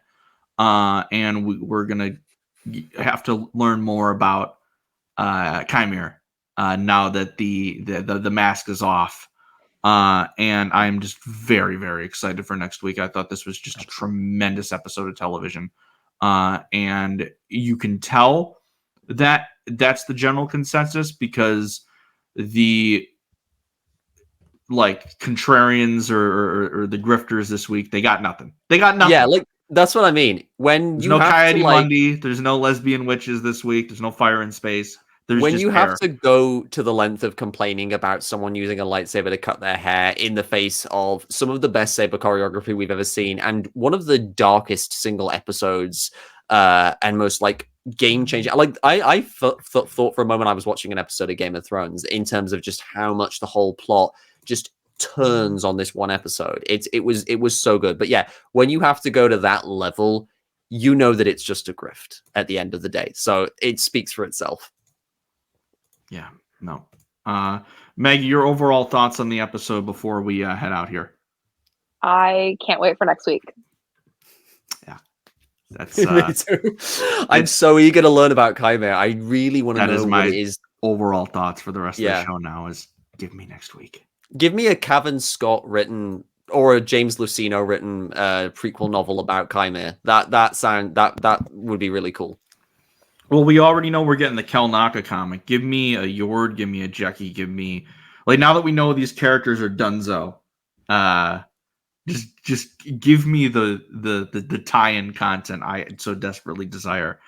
And we're going to have to learn more about Qimir now that the mask is off. And I'm just very, very excited for next week. I thought this was just a tremendous episode of television. And you can tell that that's the general consensus because the contrarians or the grifters this week, they got nothing. Yeah,
that's what I mean. When
there's no Coyote Monday, there's no lesbian witches this week, there's no fire in space.
When you have to go to the length of complaining about someone using a lightsaber to cut their hair in the face of some of the best saber choreography we've ever seen and one of the darkest single episodes and most game changing. I thought for a moment I was watching an episode of Game of Thrones in terms of just how much the whole plot just turns on this one episode. It was so good. But yeah, when you have to go to that level, you know that it's just a grift at the end of the day. So it speaks for itself.
Yeah, no. Maggie, your overall thoughts on the episode before we head out here?
I can't wait for next week.
Yeah. That's
Me too. I'm so eager to learn about Qimir. I really want to know what it is.
Overall thoughts for the rest of the show now is give me next week.
Give me a Cavan Scott written or a James Luceno written prequel novel about Qimir. That would be really cool.
Well, we already know we're getting the Kel Naka comic. Give me a Yord, give me a Jecki, give me now that we know these characters are Dunzo, just give me the tie-in content I so desperately desire.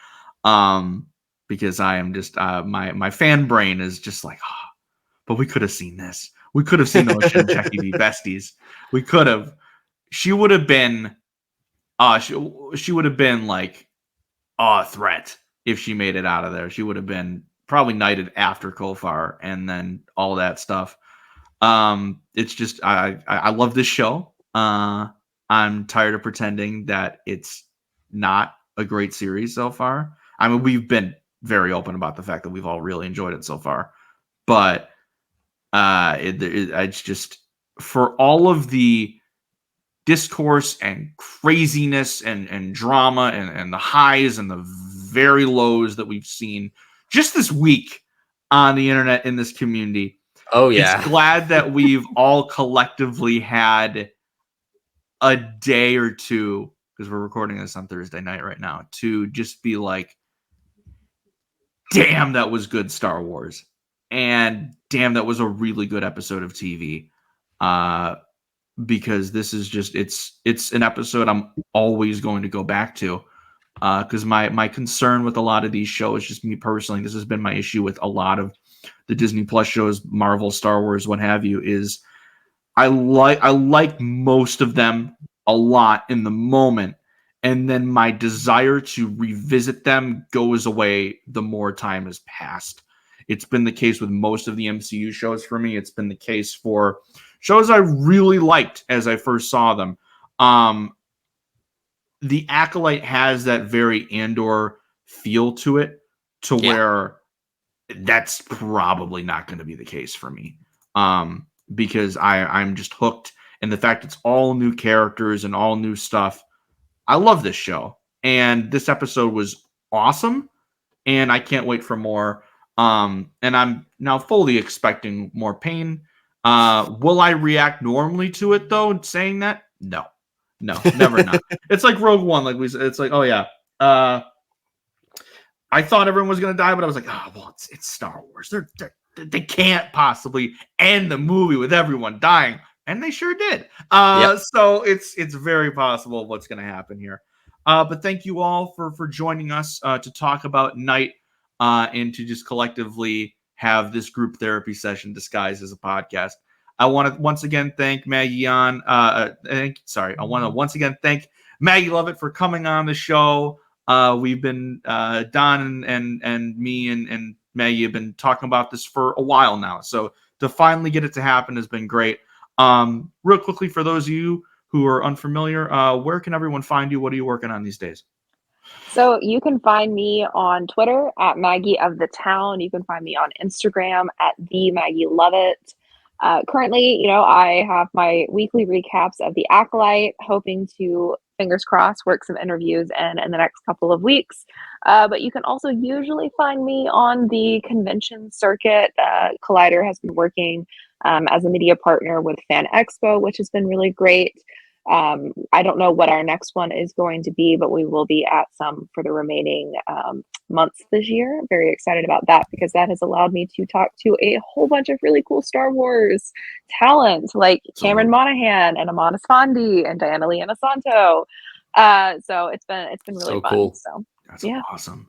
Because I am just my fan brain is just like, but we could have seen this. We could have seen Osha and Jecki be besties. We could have. She would have been she would have been like a threat if she made it out of there. She would have been probably knighted after Kofar and then all that stuff. It's just I love this show. I'm tired of pretending that it's not a great series so far. I mean, we've been very open about the fact that we've all really enjoyed it so far, but it's just for all of the discourse and craziness and drama and the highs and the very lows that we've seen just this week on the internet in this community.
Oh yeah.
It's glad that we've all collectively had a day or two, because we're recording this on Thursday night right now, to just be like, damn, that was good Star Wars. And damn, that was a really good episode of TV. Because this is just, it's an episode I'm always going to go back to. Because my concern with a lot of these shows, just me personally, this has been my issue with a lot of the Disney Plus shows, Marvel, Star Wars, what have you, is I like most of them a lot in the moment, and then my desire to revisit them goes away the more time has passed. It's been the case with most of the MCU shows for me. It's been the case for shows I really liked as I first saw them. the Acolyte has that very Andor feel to it, to where that's probably not going to be the case for me. Because I'm just hooked, and the fact it's all new characters and all new stuff. I love this show, and this episode was awesome, and I can't wait for more. And I'm now fully expecting more pain. Will I react normally to it though? Saying that, no, never not. It's like Rogue One, like it's like, oh yeah. I thought everyone was gonna die, but I was like, oh well, it's Star Wars. They can't possibly end the movie with everyone dying, and they sure did. So it's very possible what's gonna happen here. But thank you all for joining us to talk about Night and to just collectively have this group therapy session disguised as a podcast. I want to once again thank Maggie on. I want to once again thank Maggie Lovitt for coming on the show. We've been Don and me and Maggie have been talking about this for a while now. So to finally get it to happen has been great. Real quickly, for those of you who are unfamiliar, where can everyone find you? What are you working on these days?
So you can find me on Twitter at Maggie of the Town. You can find me on Instagram at the Maggie Lovitt. Currently, I have my weekly recaps of the Acolyte, hoping to, fingers crossed, work some interviews in the next couple of weeks. But you can also usually find me on the convention circuit. Collider has been working as a media partner with Fan Expo, which has been really great. I don't know what our next one is going to be, but we will be at some for the remaining months this year. Very excited about that because that has allowed me to talk to a whole bunch of really cool Star Wars talent like Cameron Monaghan and Amanda Sfondi and Diana Liana Santo. So it's been really fun.
Cool.
So
that's awesome.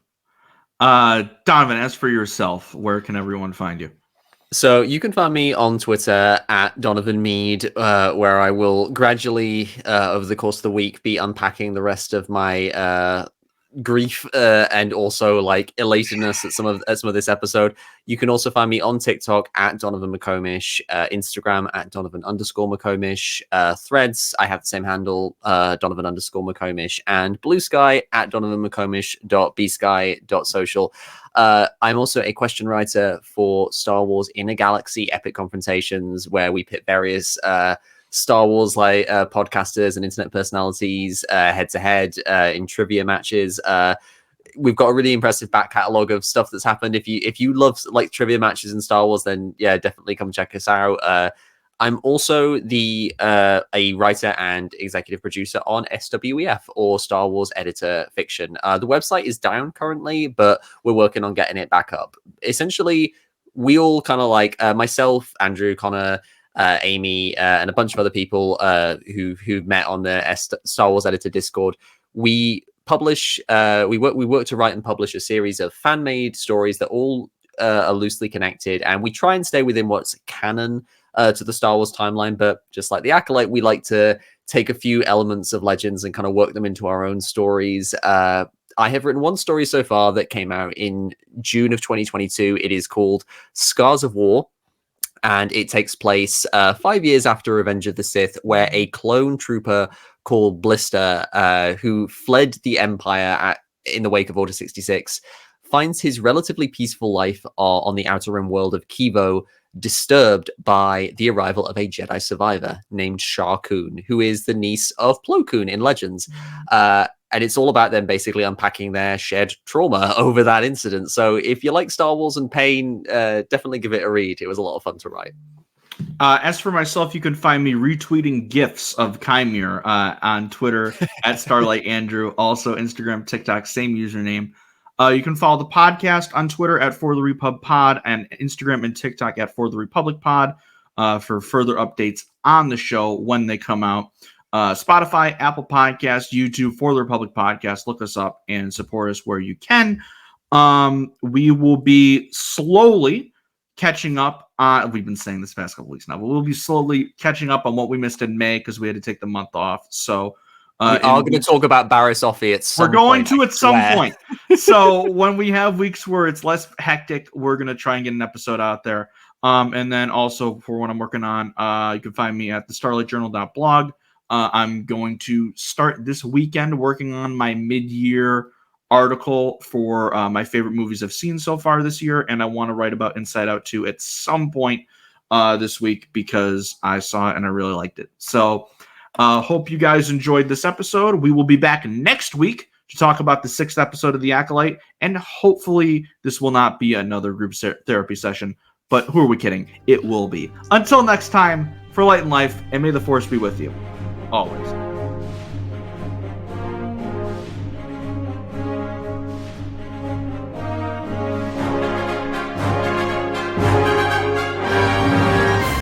Donovan, as for yourself, where can everyone find you?
So you can find me on Twitter at Donovan Mead, where I will gradually, over the course of the week, be unpacking the rest of my grief and also like elatedness at some of this episode. You can also find me on TikTok at Donovan McComish, Instagram at Donovan_McComish, Threads, I have the same handle, Donovan_McComish, and Blue Sky at DonovanMcComish.bsky.social. I'm also a question writer for Star Wars in a Galaxy Epic Confrontations, where we pit various Star Wars like podcasters and internet personalities head to head in trivia matches. We've got a really impressive back catalog of stuff that's happened. If you love like trivia matches in Star Wars, then yeah, definitely come check us out. I'm also a writer and executive producer on SWEF, or Star Wars Editor Fiction. The website is down currently, but we're working on getting it back up. Essentially, we all kind of like myself, Andrew, Conor, Amy, and a bunch of other people who've met on the Star Wars Editor Discord. We publish, we work to write and publish a series of fan-made stories that all are loosely connected, and we try and stay within what's canon to the Star Wars timeline. But just like the Acolyte, we like to take a few elements of Legends and kind of work them into our own stories. I have written one story so far that came out in June of 2022. It is called Scars of War, and it takes place 5 years after Revenge of the Sith, where a clone trooper called Blister, who fled the Empire in the wake of Order 66, finds his relatively peaceful life on the Outer Rim world of Kivo disturbed by the arrival of a Jedi survivor named Shar Kun, who is the niece of Plo Koon in Legends. And it's all about them basically unpacking their shared trauma over that incident. So if you like Star Wars and pain, definitely give it a read. It was a lot of fun to write.
As for myself, you can find me retweeting GIFs of Qimir on Twitter at Starlight Andrew, also Instagram, TikTok, same username. You can follow the podcast on Twitter at For the Repub Pod and Instagram and TikTok at For the Republic Pod for further updates on the show when they come out. Spotify, Apple Podcasts, YouTube, For the Republic Podcast. Look us up and support us where you can. We will be slowly catching up on, we've been saying this past couple weeks now, but we'll be slowly catching up on what we missed in May because we had to take the month off. So
we are going to talk about Barriss Offee at some point.
We're going to at some point. So when we have weeks where it's less hectic, we're going to try and get an episode out there. And then also for what I'm working on, you can find me at the starlightjournal.blog. I'm going to start this weekend working on my mid-year article for my favorite movies I've seen so far this year, and I want to write about Inside Out 2 at some point this week because I saw it and I really liked it. So hope you guys enjoyed this episode. We will be back next week to talk about the 6th episode of The Acolyte, and hopefully this will not be another group therapy session, but who are we kidding? It will be. Until next time, for Light and Life, and may the Force be with you. Always.